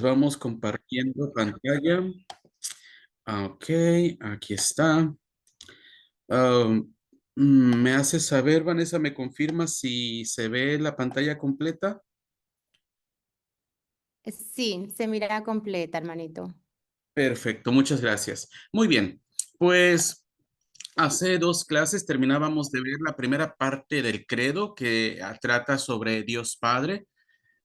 Vamos compartiendo pantalla. Ok, aquí está. ¿Me hace saber, Vanessa, me confirma si se ve la pantalla completa? Sí, se mira completa, hermanito. Perfecto, muchas gracias. Muy bien, pues hace dos clases terminábamos de ver la primera parte del credo que trata sobre Dios Padre.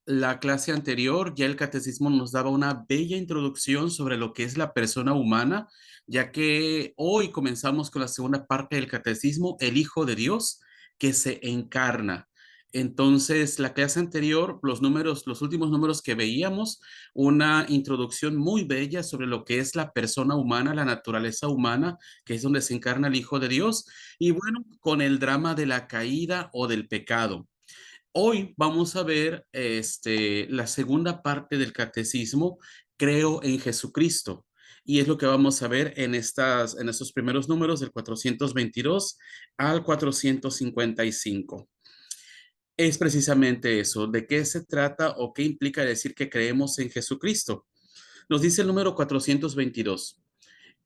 La clase anterior, ya el catecismo nos daba una bella introducción sobre lo que es la persona humana, ya que hoy comenzamos con la segunda parte del catecismo, el Hijo de Dios que se encarna. Entonces, la clase anterior, los números, los últimos números que veíamos, una introducción muy bella sobre lo que es la persona humana, la naturaleza humana, que es donde se encarna el Hijo de Dios, y bueno, con el drama de la caída o del pecado. Hoy vamos a ver la segunda parte del catecismo, creo en Jesucristo. Y es lo que vamos a ver en estos primeros números del 422 al 455. Es precisamente eso, de qué se trata o qué implica decir que creemos en Jesucristo. Nos dice el número 422,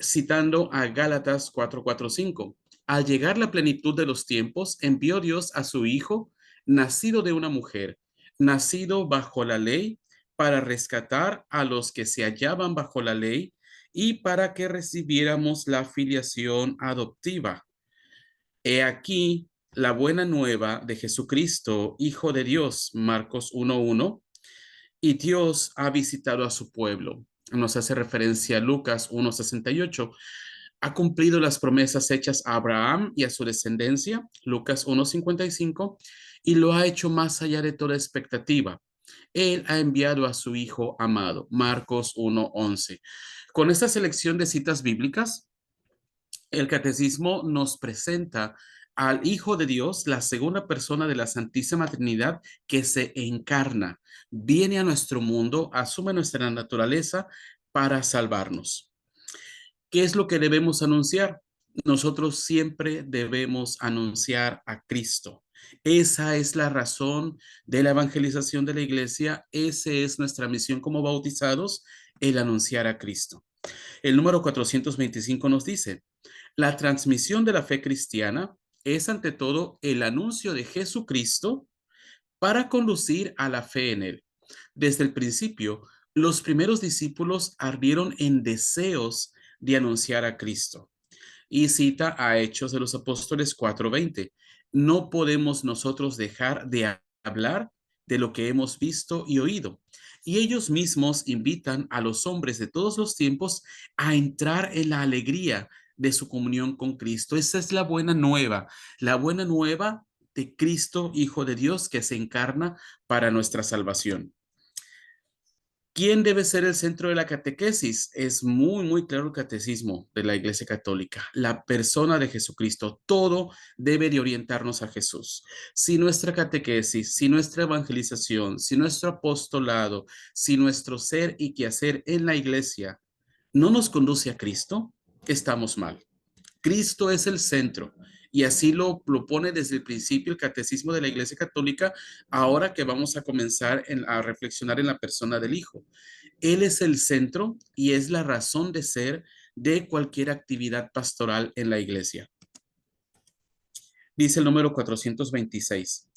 citando a Gálatas 4:45. Al llegar la plenitud de los tiempos, envió Dios a su Hijo, nacido de una mujer, nacido bajo la ley, para rescatar a los que se hallaban bajo la ley y para que recibiéramos la filiación adoptiva. He aquí la buena nueva de Jesucristo, Hijo de Dios, Marcos 1:1, y Dios ha visitado a su pueblo. Nos hace referencia a Lucas 1:68. Ha cumplido las promesas hechas a Abraham y a su descendencia, Lucas 1:55, y lo ha hecho más allá de toda expectativa. Él ha enviado a su Hijo amado, Marcos 1:11. Con esta selección de citas bíblicas, el catecismo nos presenta al Hijo de Dios, la segunda persona de la Santísima Trinidad, que se encarna, viene a nuestro mundo, asume nuestra naturaleza para salvarnos. ¿Qué es lo que debemos anunciar? Nosotros siempre debemos anunciar a Cristo. Esa es la razón de la evangelización de la iglesia. Esa es nuestra misión como bautizados, el anunciar a Cristo. El número 425 nos dice, la transmisión de la fe cristiana es ante todo el anuncio de Jesucristo para conducir a la fe en él. Desde el principio, los primeros discípulos ardieron en deseos de anunciar a Cristo. Y cita a Hechos de los Apóstoles 4:20. No podemos nosotros dejar de hablar de lo que hemos visto y oído. Y ellos mismos invitan a los hombres de todos los tiempos a entrar en la alegría de su comunión con Cristo. Esa es la buena nueva de Cristo, Hijo de Dios, que se encarna para nuestra salvación. ¿Quién debe ser el centro de la catequesis? Es muy, muy claro el catecismo de la Iglesia Católica, la persona de Jesucristo. Todo debe de orientarnos a Jesús. Si nuestra catequesis, si nuestra evangelización, si nuestro apostolado, si nuestro ser y quehacer en la Iglesia no nos conduce a Cristo, estamos mal. Cristo es el centro. Y así lo pone desde el principio el catecismo de la Iglesia Católica, ahora que vamos a comenzar a reflexionar en la persona del Hijo. Él es el centro y es la razón de ser de cualquier actividad pastoral en la Iglesia. Dice el número 426.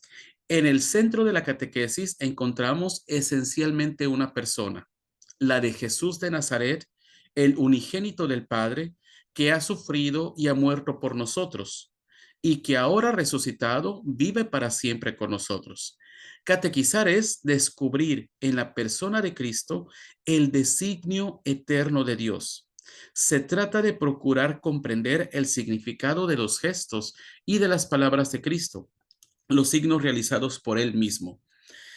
En el centro de la catequesis encontramos esencialmente una persona, la de Jesús de Nazaret, el unigénito del Padre, que ha sufrido y ha muerto por nosotros, y que ahora resucitado vive para siempre con nosotros. Catequizar es descubrir en la persona de Cristo el designio eterno de Dios. Se trata de procurar comprender el significado de los gestos y de las palabras de Cristo, los signos realizados por él mismo.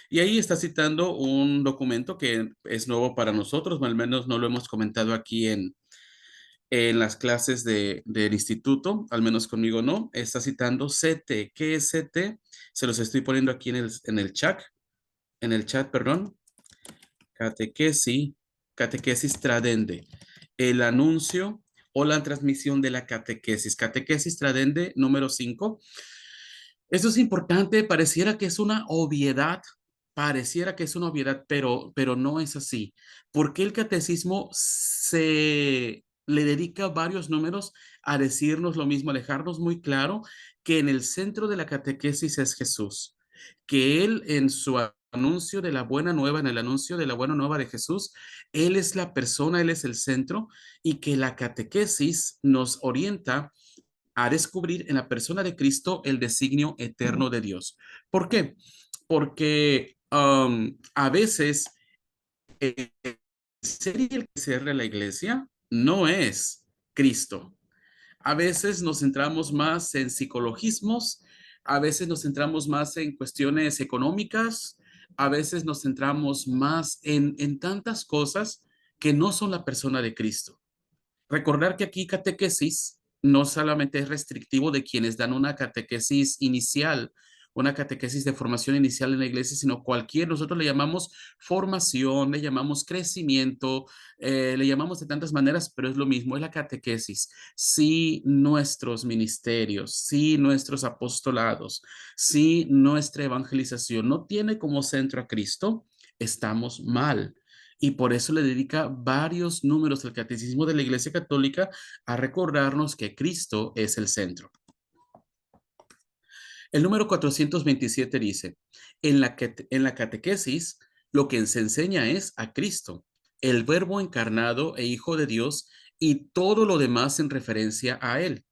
Y ahí está citando un documento que es nuevo para nosotros, o al menos no lo hemos comentado aquí en las clases del instituto, al menos conmigo no. Está citando CT. ¿Qué es CT? Se los estoy poniendo aquí en el chat, perdón. Catequesis, catequesis tradende. El anuncio o la transmisión de la catequesis. Catequesis tradende número 5. Esto es importante, pareciera que es una obviedad, pareciera que es una obviedad, pero no es así. ¿Por qué el catecismo se le dedica varios números a decirnos lo mismo, a dejarnos muy claro que en el centro de la catequesis es Jesús? Que él en su anuncio de la buena nueva, en el anuncio de la buena nueva de Jesús, él es la persona, él es el centro, y que la catequesis nos orienta a descubrir en la persona de Cristo el designio eterno de Dios. ¿Por qué? Porque a veces el ser y el ser de la iglesia no es Cristo. A veces nos centramos más en psicologismos, a veces nos centramos más en cuestiones económicas, a veces nos centramos más en tantas cosas que no son la persona de Cristo. Recordar que aquí catequesis no solamente es restrictivo de quienes dan una catequesis inicial, una catequesis de formación inicial en la iglesia, sino cualquier, nosotros le llamamos formación, le llamamos crecimiento, le llamamos de tantas maneras, pero es lo mismo, es la catequesis. Si nuestros ministerios, si nuestros apostolados, si nuestra evangelización no tiene como centro a Cristo, estamos mal, y por eso le dedica varios números del Catecismo de la Iglesia Católica a recordarnos que Cristo es el centro. El número 427 dice, en la catequesis lo que se enseña es a Cristo, el Verbo encarnado e Hijo de Dios, y todo lo demás en referencia a Él.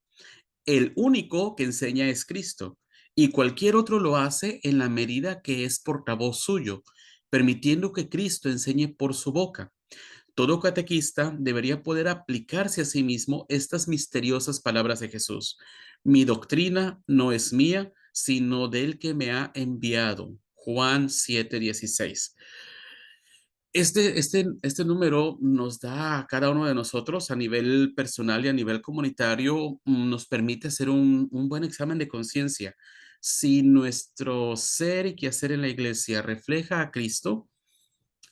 El único que enseña es Cristo, y cualquier otro lo hace en la medida que es portavoz suyo, permitiendo que Cristo enseñe por su boca. Todo catequista debería poder aplicarse a sí mismo estas misteriosas palabras de Jesús. Mi doctrina no es mía, sino del que me ha enviado. Juan 7:16. Este número nos da a cada uno de nosotros a nivel personal y a nivel comunitario, nos permite hacer un buen examen de conciencia. Si nuestro ser y quehacer en la iglesia refleja a Cristo,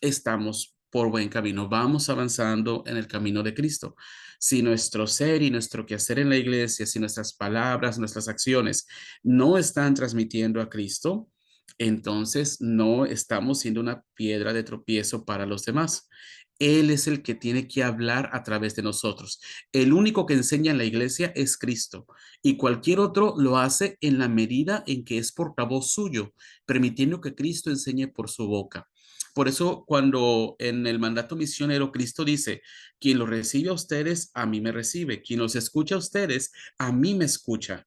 estamos por buen camino, vamos avanzando en el camino de Cristo. Si nuestro ser y nuestro quehacer en la iglesia, si nuestras palabras, nuestras acciones no están transmitiendo a Cristo, entonces no estamos siendo una piedra de tropiezo para los demás. Él es el que tiene que hablar a través de nosotros. El único que enseña en la iglesia es Cristo, y cualquier otro lo hace en la medida en que es portavoz suyo, permitiendo que Cristo enseñe por su boca. Por eso, cuando en el mandato misionero Cristo dice, quien los recibe a ustedes, a mí me recibe, quien los escucha a ustedes, a mí me escucha.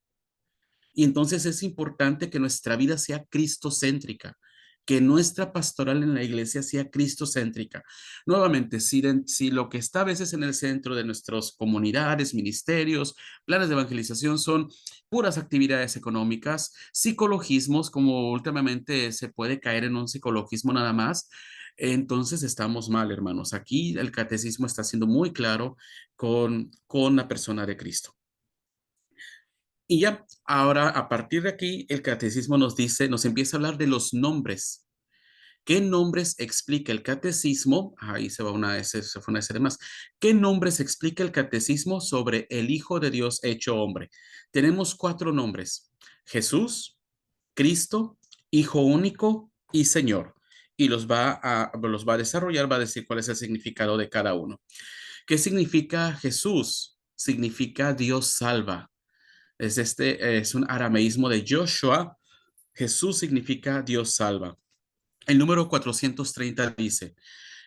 Y entonces es importante que nuestra vida sea cristocéntrica, que nuestra pastoral en la iglesia sea cristocéntrica. Nuevamente, si lo que está a veces en el centro de nuestras comunidades, ministerios, planes de evangelización son puras actividades económicas, psicologismos, como últimamente se puede caer en un psicologismo nada más, entonces estamos mal, hermanos. Aquí el catecismo está siendo muy claro con la persona de Cristo. Y ya, ahora a partir de aquí, el catecismo nos dice, nos empieza a hablar de los nombres. ¿Qué nombres explica el catecismo? Ahí se va una S, se fue una S de más. ¿Qué nombres explica el catecismo sobre el Hijo de Dios hecho hombre? Tenemos cuatro nombres: Jesús, Cristo, Hijo único y Señor. Y los va a desarrollar, va a decir cuál es el significado de cada uno. ¿Qué significa Jesús? Significa Dios salva. Es un arameísmo de Joshua. Jesús significa Dios salva. El número 430 dice,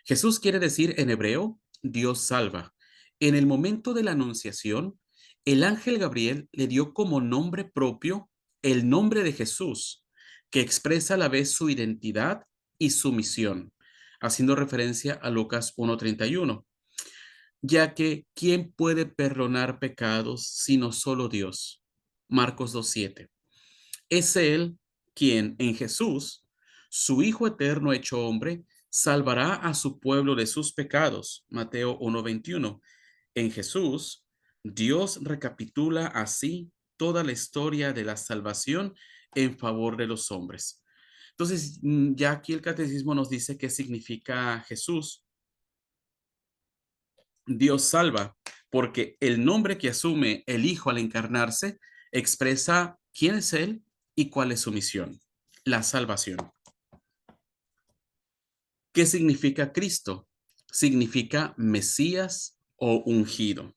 Jesús quiere decir en hebreo, Dios salva. En el momento de la anunciación, el ángel Gabriel le dio como nombre propio el nombre de Jesús, que expresa a la vez su identidad y su misión, haciendo referencia a Lucas 1:31, ya que ¿quién puede perdonar pecados sino solo Dios? Marcos 2:7. Es Él quien en Jesús, su Hijo eterno hecho hombre, salvará a su pueblo de sus pecados. Mateo 1:21. En Jesús, Dios recapitula así toda la historia de la salvación en favor de los hombres. Entonces, ya aquí el catecismo nos dice qué significa Jesús. Dios salva, porque el nombre que asume el Hijo al encarnarse expresa quién es Él y cuál es su misión, la salvación. ¿Qué significa Cristo? Significa Mesías o ungido.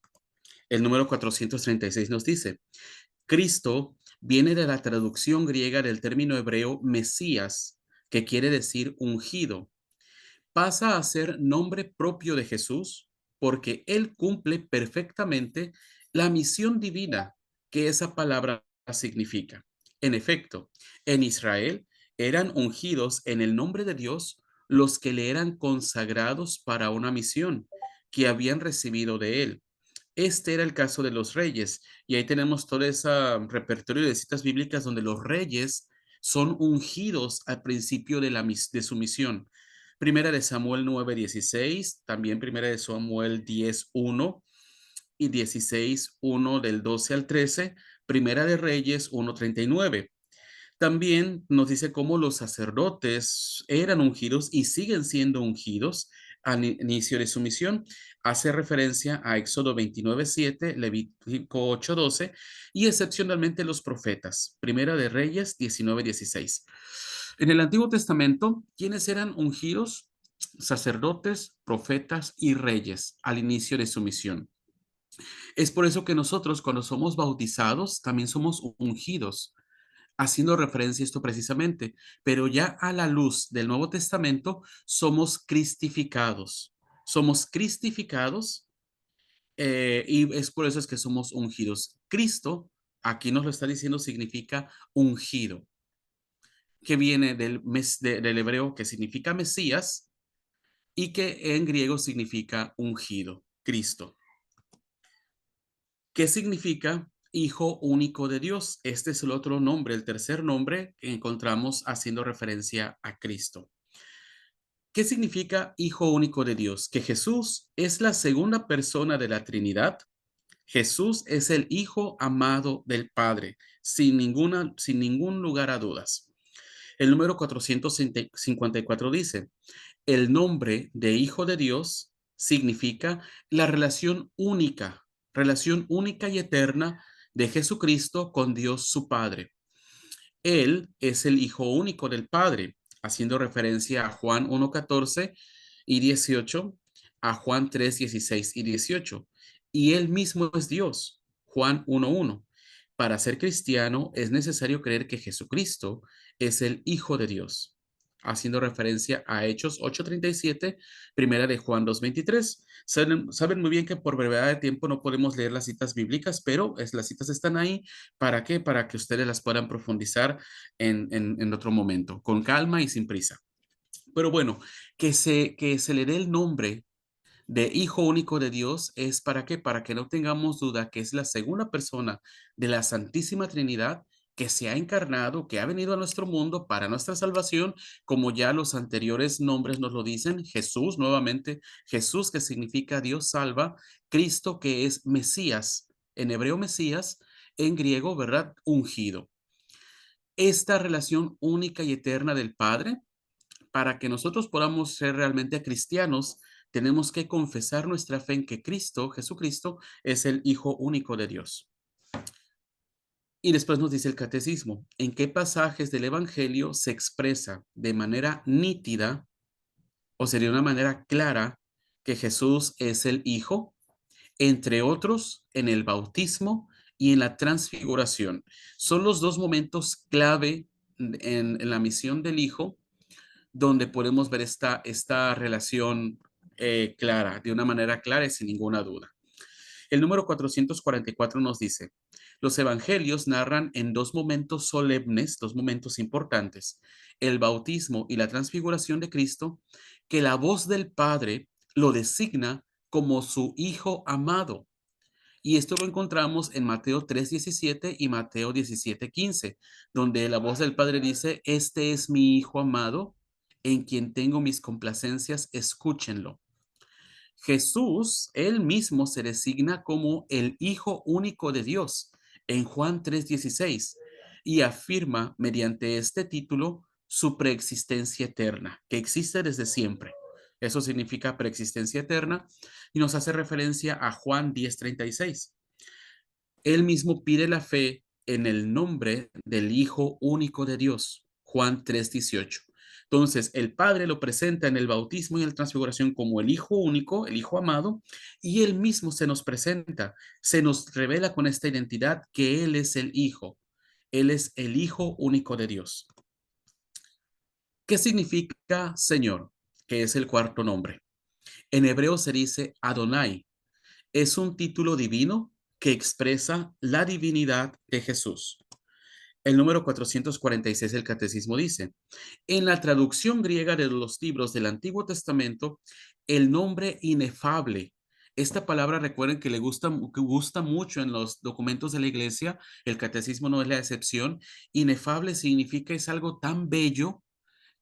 El número 436 nos dice, Cristo viene de la traducción griega del término hebreo Mesías, que quiere decir ungido. Pasa a ser nombre propio de Jesús porque Él cumple perfectamente la misión divina que esa palabra significa. En efecto, en Israel eran ungidos en el nombre de Dios los que le eran consagrados para una misión que habían recibido de Él. Este era el caso de los reyes, y ahí tenemos todo ese repertorio de citas bíblicas donde los reyes son ungidos al principio de su misión. Primera de Samuel 9:16, también Primera de Samuel 10:1 y 16:1 del 12 al 13, Primera de Reyes 1:39. También nos dice cómo los sacerdotes eran ungidos y siguen siendo ungidos al inicio de su misión. Hace referencia a Éxodo 29:7, Levítico 8:12 y excepcionalmente los profetas. Primera de Reyes 19:16. En el Antiguo Testamento, ¿quiénes eran ungidos? Sacerdotes, profetas y reyes al inicio de su misión. Es por eso que nosotros cuando somos bautizados también somos ungidos, haciendo referencia a esto precisamente, pero ya a la luz del Nuevo Testamento somos cristificados. Somos cristificados y es por eso es que somos ungidos. Cristo, aquí nos lo está diciendo, significa ungido, que viene del hebreo que significa Mesías y que en griego significa ungido, Cristo. ¿Qué significa Hijo único de Dios? Este es el otro nombre, el tercer nombre que encontramos haciendo referencia a Cristo. ¿Qué significa Hijo único de Dios? Que Jesús es la segunda persona de la Trinidad. Jesús es el Hijo amado del Padre, sin ningún lugar a dudas. El número 454 dice, el nombre de Hijo de Dios significa la relación única y eterna de Jesucristo con Dios su Padre. Él es el Hijo único del Padre, haciendo referencia a Juan 1:14 y 18, a Juan 3:16 y 18. Y Él mismo es Dios, Juan 1:1. Para ser cristiano es necesario creer que Jesucristo es el Hijo de Dios, haciendo referencia a Hechos 8:37, primera de Juan 2:23. Saben muy bien que por brevedad de tiempo no podemos leer las citas bíblicas, pero las citas están ahí. ¿Para qué? Para que ustedes las puedan profundizar en otro momento, con calma y sin prisa. Pero bueno, que se le dé el nombre de Hijo único de Dios es para qué, para que no tengamos duda que es la segunda persona de la Santísima Trinidad que se ha encarnado, que ha venido a nuestro mundo para nuestra salvación, como ya los anteriores nombres nos lo dicen, Jesús, nuevamente, Jesús que significa Dios salva, Cristo que es Mesías, en hebreo Mesías, en griego, ¿verdad? Ungido. Esta relación única y eterna del Padre, para que nosotros podamos ser realmente cristianos, tenemos que confesar nuestra fe en que Cristo, Jesucristo, es el Hijo único de Dios. Y después nos dice el catecismo, ¿en qué pasajes del Evangelio se expresa de manera nítida, o sería una manera clara, que Jesús es el Hijo? Entre otros, en el bautismo y en la transfiguración. Son los dos momentos clave en la misión del Hijo donde podemos ver esta relación clara, de una manera clara y sin ninguna duda. El número 444 nos dice, los evangelios narran en dos momentos solemnes, dos momentos importantes, el bautismo y la transfiguración de Cristo, que la voz del Padre lo designa como su Hijo amado. Y esto lo encontramos en Mateo 3:17 y Mateo 17:15, donde la voz del Padre dice, este es mi Hijo amado, en quien tengo mis complacencias, escúchenlo. Jesús, él mismo se designa como el Hijo único de Dios en Juan 3:16 y afirma mediante este título su preexistencia eterna, que existe desde siempre. Eso significa preexistencia eterna y nos hace referencia a Juan 10:36. Él mismo pide la fe en el nombre del Hijo único de Dios, Juan 3:18. Entonces, el Padre lo presenta en el bautismo y en la transfiguración como el Hijo único, el Hijo amado, y Él mismo se nos presenta, se nos revela con esta identidad que Él es el Hijo. Él es el Hijo único de Dios. ¿Qué significa Señor? Que es el cuarto nombre. En hebreo se dice Adonai. Es un título divino que expresa la divinidad de Jesús. El número 446 del Catecismo dice, en la traducción griega de los libros del Antiguo Testamento, el nombre inefable, esta palabra recuerden que gusta mucho en los documentos de la iglesia, el catecismo no es la excepción, inefable significa es algo tan bello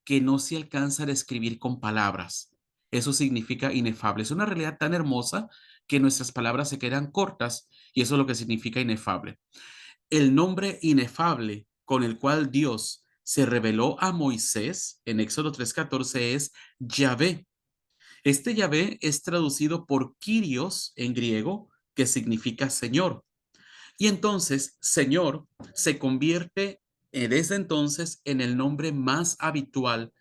que no se alcanza a describir con palabras. Eso significa inefable. Es una realidad tan hermosa que nuestras palabras se quedan cortas y eso es lo que significa inefable. El nombre inefable con el cual Dios se reveló a Moisés en Éxodo 3:14 es Yahvé. Este Yahvé es traducido por Kyrios en griego, que significa Señor. Y entonces, Señor se convierte desde entonces en el nombre más habitual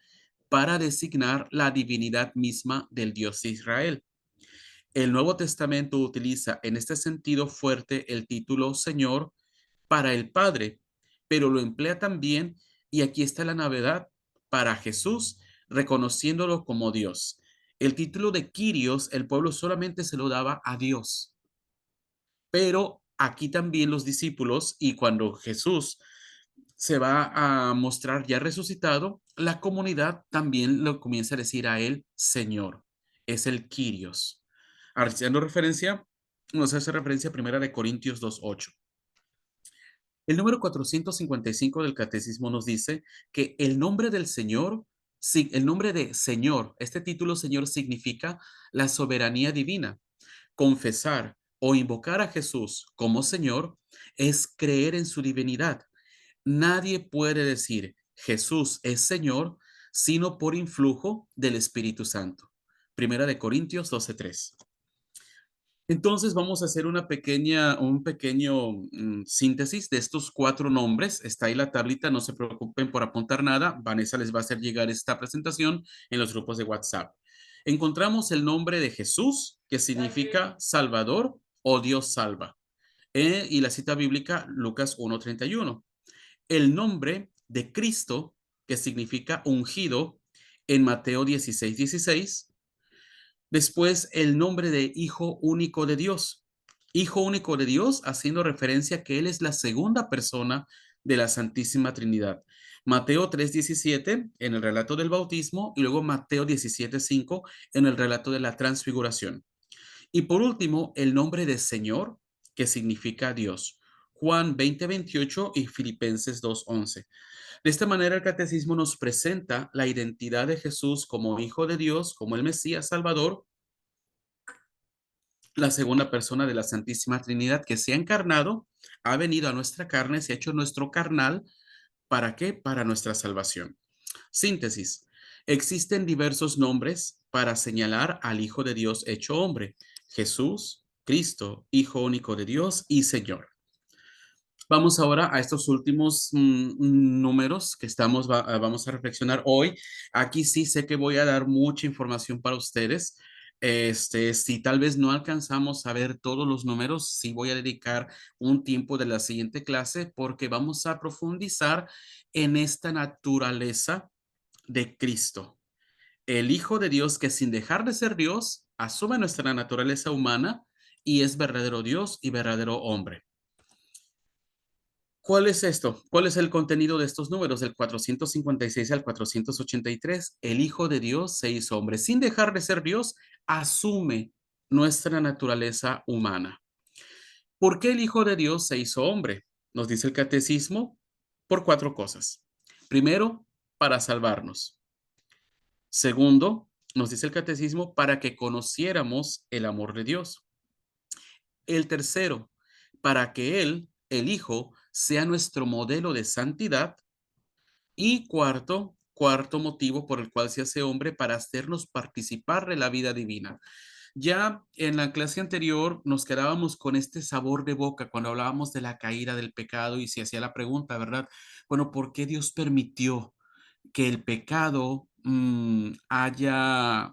para designar la divinidad misma del Dios de Israel. El Nuevo Testamento utiliza en este sentido fuerte el título Señor para el Padre, pero lo emplea también, y aquí está la novedad, para Jesús, reconociéndolo como Dios. El título de Kyrios, el pueblo solamente se lo daba a Dios, pero aquí también los discípulos, y cuando Jesús se va a mostrar ya resucitado, la comunidad también lo comienza a decir a él, Señor. Es el Kyrios. Haciendo referencia, nos hace referencia a Primera de Corintios 2:8. El número 455 del Catecismo nos dice que el nombre del Señor, el nombre de Señor, este título Señor significa la soberanía divina. Confesar o invocar a Jesús como Señor es creer en su divinidad. Nadie puede decir Jesús es Señor sino por influjo del Espíritu Santo. Primera de Corintios 12:3. Entonces vamos a hacer un pequeño síntesis de estos cuatro nombres. Está ahí la tablita, no se preocupen por apuntar nada. Vanessa les va a hacer llegar esta presentación en los grupos de WhatsApp. Encontramos el nombre de Jesús, que significa Salvador o Dios salva. Y la cita bíblica, Lucas 1:31. El nombre de Cristo, que significa ungido, en Mateo 16:16. Después, el nombre de Hijo único de Dios. Hijo único de Dios, haciendo referencia a que Él es la segunda persona de la Santísima Trinidad. Mateo 3:17 en el relato del bautismo y luego Mateo 17:5 en el relato de la transfiguración. Y por último, el nombre de Señor, que significa Dios. Juan 20:28 y Filipenses 2:11. De esta manera, el catecismo nos presenta la identidad de Jesús como Hijo de Dios, como el Mesías Salvador, la segunda persona de la Santísima Trinidad que se ha encarnado, ha venido a nuestra carne, se ha hecho nuestro carnal. ¿Para qué? Para nuestra salvación. Síntesis. Existen diversos nombres para señalar al Hijo de Dios hecho hombre. Jesús, Cristo, Hijo único de Dios y Señor. Vamos ahora a estos últimos números que vamos a reflexionar hoy. Aquí sí sé que voy a dar mucha información para ustedes. Si tal vez no alcanzamos a ver todos los números, sí voy a dedicar un tiempo de la siguiente clase porque vamos a profundizar en esta naturaleza de Cristo, el Hijo de Dios que sin dejar de ser Dios, asume nuestra naturaleza humana y es verdadero Dios y verdadero hombre. ¿Cuál es esto? ¿Cuál es el contenido de estos números? Del 456 al 483, el Hijo de Dios se hizo hombre. Sin dejar de ser Dios, asume nuestra naturaleza humana. ¿Por qué el Hijo de Dios se hizo hombre? Nos dice el catecismo por cuatro cosas. Primero, para salvarnos. Segundo, nos dice el catecismo para que conociéramos el amor de Dios. El tercero, para que Él, el Hijo, sea nuestro modelo de santidad. Y cuarto motivo por el cual se hace hombre, para hacernos participar de la vida divina. Ya en la clase anterior nos quedábamos con este sabor de boca cuando hablábamos de la caída del pecado y se hacía la pregunta, ¿verdad? Bueno, ¿por qué Dios permitió que el pecado haya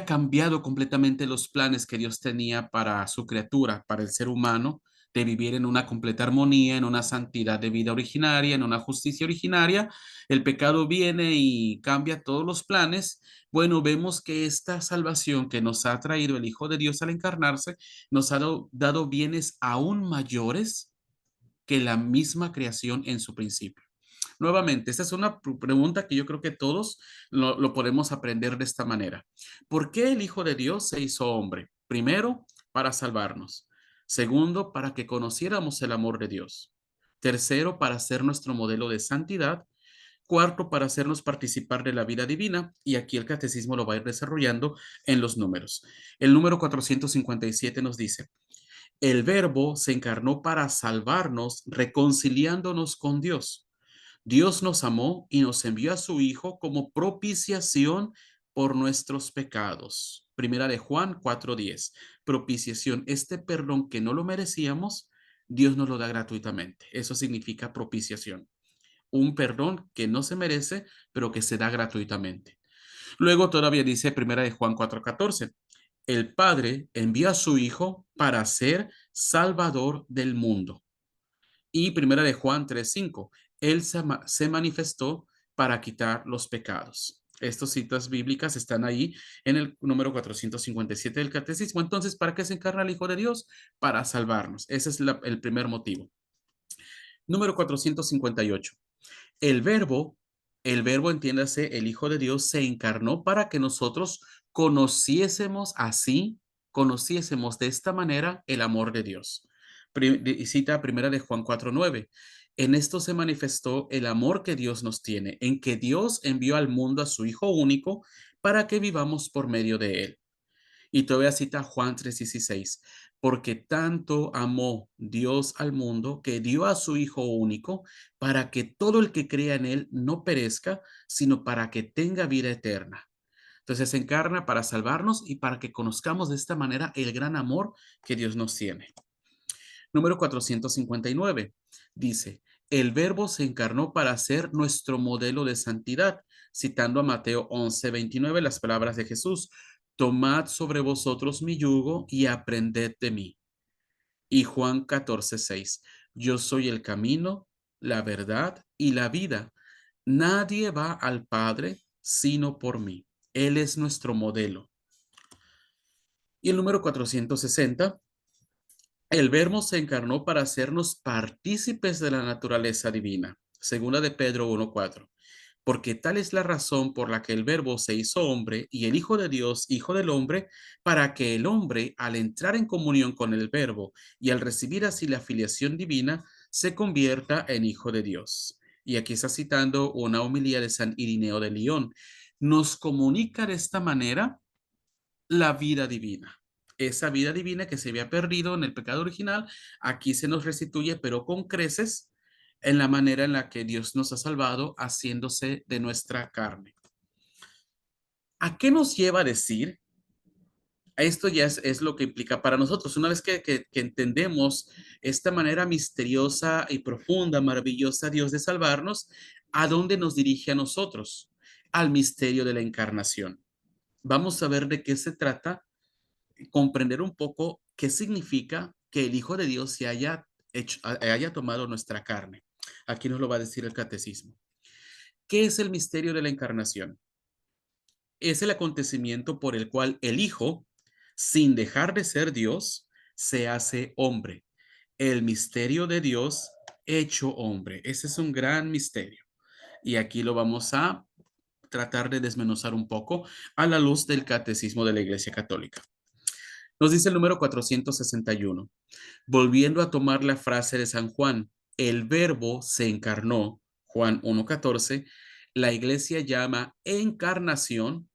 cambiado completamente los planes que Dios tenía para su criatura, para el ser humano, de vivir en una completa armonía, en una santidad de vida originaria, en una justicia originaria. El pecado viene y cambia todos los planes. Bueno, vemos que esta salvación que nos ha traído el Hijo de Dios al encarnarse, nos ha dado bienes aún mayores que la misma creación en su principio. Nuevamente, esta es una pregunta que yo creo que todos lo podemos aprender de esta manera. ¿Por qué el Hijo de Dios se hizo hombre? Primero, para salvarnos. Segundo, para que conociéramos el amor de Dios. Tercero, para ser nuestro modelo de santidad. Cuarto, para hacernos participar de la vida divina. Y aquí el catecismo lo va a ir desarrollando en los números. El número 457 nos dice, el Verbo se encarnó para salvarnos, reconciliándonos con Dios. Dios nos amó y nos envió a su Hijo como propiciación por nuestros pecados. Primera de Juan 4:10. Propiciación, este perdón que no lo merecíamos, Dios nos lo da gratuitamente. Eso significa propiciación. Un perdón que no se merece, pero que se da gratuitamente. Luego todavía dice Primera de Juan 4:14. El Padre envía a su Hijo para ser Salvador del mundo. Y Primera de Juan 3:5, Él se manifestó para quitar los pecados. Estas citas bíblicas están ahí en el número 457 del Catecismo. Entonces, ¿para qué se encarna el Hijo de Dios? Para salvarnos. Ese es el primer motivo. Número 458. El verbo, el verbo, entiéndase, el Hijo de Dios se encarnó para que nosotros conociésemos así, conociésemos de esta manera el amor de Dios. Cita primera de Juan 4:9. En esto se manifestó el amor que Dios nos tiene, en que Dios envió al mundo a su Hijo único para que vivamos por medio de él. Y todavía cita Juan 3:16, porque tanto amó Dios al mundo que dio a su Hijo único para que todo el que crea en él no perezca, sino para que tenga vida eterna. Entonces se encarna para salvarnos y para que conozcamos de esta manera el gran amor que Dios nos tiene. Número 459 dice, el Verbo se encarnó para ser nuestro modelo de santidad, citando a Mateo 11:29 las palabras de Jesús, tomad sobre vosotros mi yugo y aprended de mí. Y Juan 14:6, yo soy el camino, la verdad y la vida. Nadie va al Padre sino por mí. Él es nuestro modelo. Y el número 460, el Verbo se encarnó para hacernos partícipes de la naturaleza divina. Segunda de Pedro 1:4. Porque tal es la razón por la que el Verbo se hizo hombre y el Hijo de Dios, Hijo del hombre, para que el hombre, al entrar en comunión con el Verbo y al recibir así la filiación divina, se convierta en Hijo de Dios. Y aquí está citando una homilía de San Irineo de León. Nos comunica de esta manera la vida divina. Esa vida divina que se había perdido en el pecado original, aquí se nos restituye, pero con creces en la manera en la que Dios nos ha salvado, haciéndose de nuestra carne. ¿A qué nos lleva a decir? Esto ya es lo que implica para nosotros. Una vez que entendemos esta manera misteriosa y profunda, maravillosa, Dios de salvarnos, ¿a dónde nos dirige a nosotros? Al misterio de la encarnación. Vamos a ver de qué se trata, comprender un poco qué significa que el Hijo de Dios se haya tomado nuestra carne. Aquí nos lo va a decir el catecismo. ¿Qué es el misterio de la encarnación? Es el acontecimiento por el cual el Hijo, sin dejar de ser Dios, se hace hombre. El misterio de Dios hecho hombre. Ese es un gran misterio. Y aquí lo vamos a tratar de desmenuzar un poco a la luz del catecismo de la Iglesia Católica. Nos dice el número 461. Volviendo a tomar la frase de San Juan, el verbo se encarnó, Juan 1:14, la iglesia llama encarnación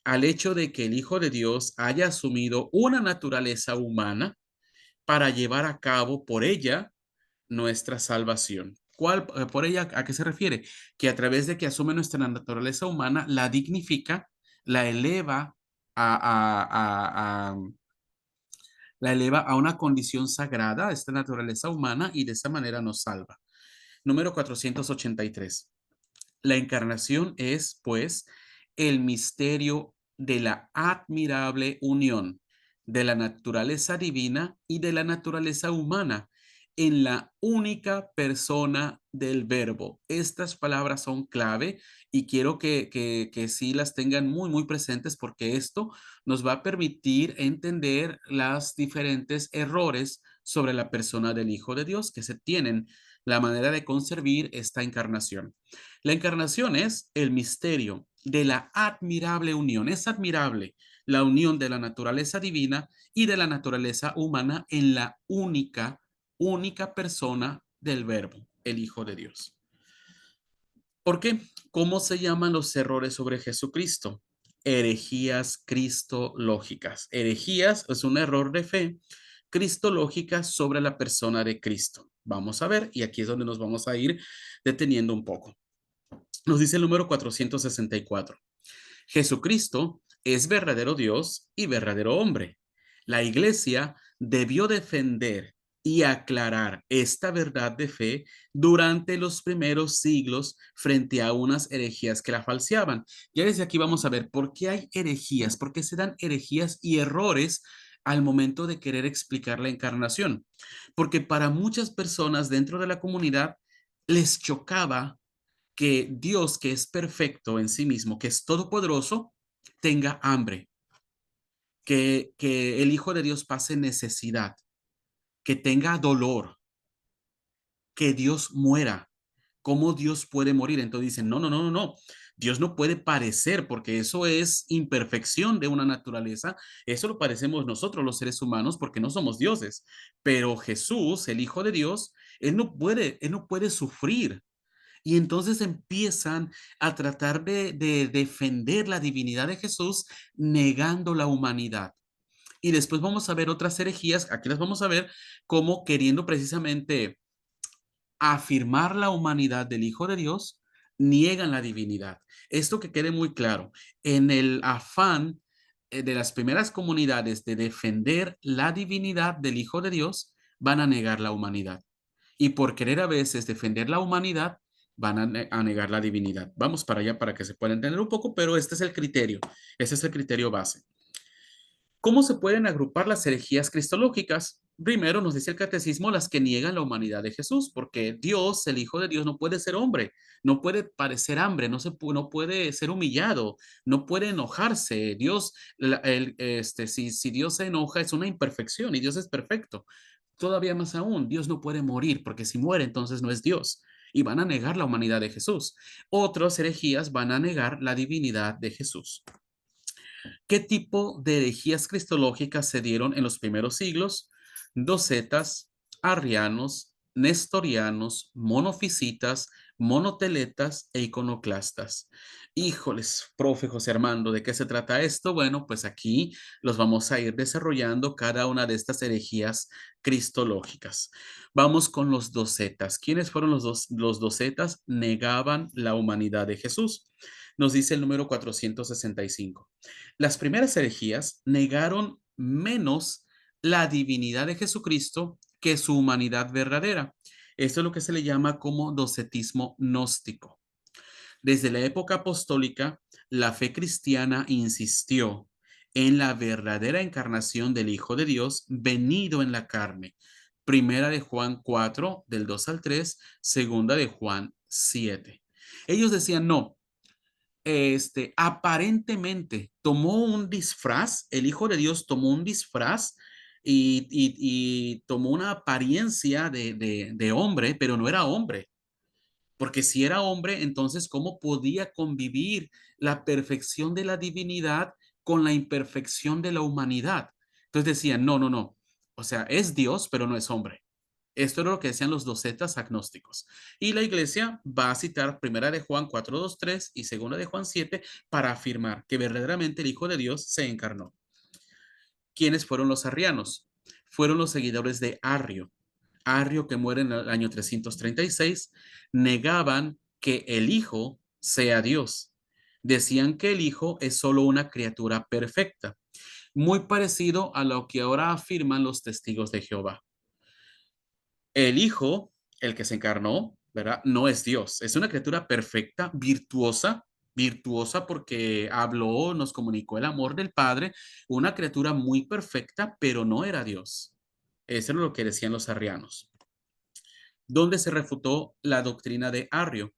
al hecho de que el Hijo de Dios haya asumido una naturaleza humana para llevar a cabo por ella nuestra salvación. ¿Por ella a qué se refiere? Que a través de que asume nuestra naturaleza humana, la dignifica, la eleva a la eleva a una condición sagrada, esta naturaleza humana, y de esa manera nos salva. Número 483. La encarnación es, pues, el misterio de la admirable unión de la naturaleza divina y de la naturaleza humana en la única persona del Verbo. Estas palabras son clave y quiero que sí las tengan muy, muy presentes porque esto nos va a permitir entender las diferentes errores sobre la persona del Hijo de Dios que se tienen, la manera de concebir esta encarnación. La encarnación es el misterio de la admirable unión. Es admirable la unión de la naturaleza divina y de la naturaleza humana en la única persona del Verbo, el Hijo de Dios. ¿Por qué? ¿Cómo se llaman los errores sobre Jesucristo? Herejías cristológicas. Herejías es un error de fe cristológica sobre la persona de Cristo. Vamos a ver, y aquí es donde nos vamos a ir deteniendo un poco. Nos dice el número 464. Jesucristo es verdadero Dios y verdadero hombre. La iglesia debió defender y aclarar esta verdad de fe durante los primeros siglos frente a unas herejías que la falseaban. Ya desde aquí vamos a ver por qué hay herejías, por qué se dan herejías y errores al momento de querer explicar la encarnación. Porque para muchas personas dentro de la comunidad les chocaba que Dios, que es perfecto en sí mismo, que es todopoderoso, tenga hambre, que el Hijo de Dios pase necesidad, que tenga dolor, que Dios muera. ¿Cómo Dios puede morir? Entonces dicen, no, no, no, no, no. Dios no puede parecer porque eso es imperfección de una naturaleza. Eso lo parecemos nosotros los seres humanos porque no somos dioses. Pero Jesús, el Hijo de Dios, él no puede sufrir. Y entonces empiezan a tratar de defender la divinidad de Jesús negando la humanidad. Y después vamos a ver otras herejías, aquí las vamos a ver, como queriendo precisamente afirmar la humanidad del Hijo de Dios, niegan la divinidad. Esto que quede muy claro, en el afán de las primeras comunidades de defender la divinidad del Hijo de Dios, van a negar la humanidad. Y por querer a veces defender la humanidad, van a negar la divinidad. Vamos para allá para que se pueda entender un poco, pero este es el criterio, ese es el criterio base. ¿Cómo se pueden agrupar las herejías cristológicas? Primero nos dice el catecismo las que niegan la humanidad de Jesús, porque Dios, el Hijo de Dios, no puede ser hombre, no puede parecer hambre, no puede ser humillado, no puede enojarse. Dios, si Dios se enoja es una imperfección y Dios es perfecto. Todavía más aún, Dios no puede morir, porque si muere entonces no es Dios. Y van a negar la humanidad de Jesús. Otros herejías van a negar la divinidad de Jesús. ¿Qué tipo de herejías cristológicas se dieron en los primeros siglos? Docetas, arrianos, nestorianos, monofisitas, monoteletas e iconoclastas. Híjoles, profe José Armando, ¿de qué se trata esto? Bueno, pues aquí los vamos a ir desarrollando cada una de estas herejías cristológicas. Vamos con los docetas. ¿Quiénes fueron los docetas? Negaban la humanidad de Jesús. Nos dice el número 465. Las primeras herejías negaron menos la divinidad de Jesucristo que su humanidad verdadera. Esto es lo que se le llama como docetismo gnóstico. Desde la época apostólica, la fe cristiana insistió en la verdadera encarnación del Hijo de Dios venido en la carne. Primera de Juan 4, del 2 al 3, segunda de Juan 7. Ellos decían, no, aparentemente tomó un disfraz, el Hijo de Dios tomó un disfraz y tomó una apariencia de hombre, pero no era hombre. Porque si era hombre, entonces, ¿cómo podía convivir la perfección de la divinidad con la imperfección de la humanidad? Entonces decían, no, no, no. O sea, es Dios, pero no es hombre. Esto era lo que decían los docetas agnósticos. Y la iglesia va a citar primera de Juan 4:2-3 y segunda de Juan 7 para afirmar que verdaderamente el Hijo de Dios se encarnó. ¿Quiénes fueron los arrianos? Fueron los seguidores de Arrio. Arrio, que muere en el año 336, negaban que el Hijo sea Dios. Decían que el Hijo es solo una criatura perfecta, muy parecido a lo que ahora afirman los testigos de Jehová. El Hijo, el que se encarnó, ¿verdad? No es Dios. Es una criatura perfecta, virtuosa, virtuosa porque habló, nos comunicó el amor del Padre, una criatura muy perfecta, pero no era Dios. Eso es lo que decían los arrianos. ¿Dónde se refutó la doctrina de Arrio?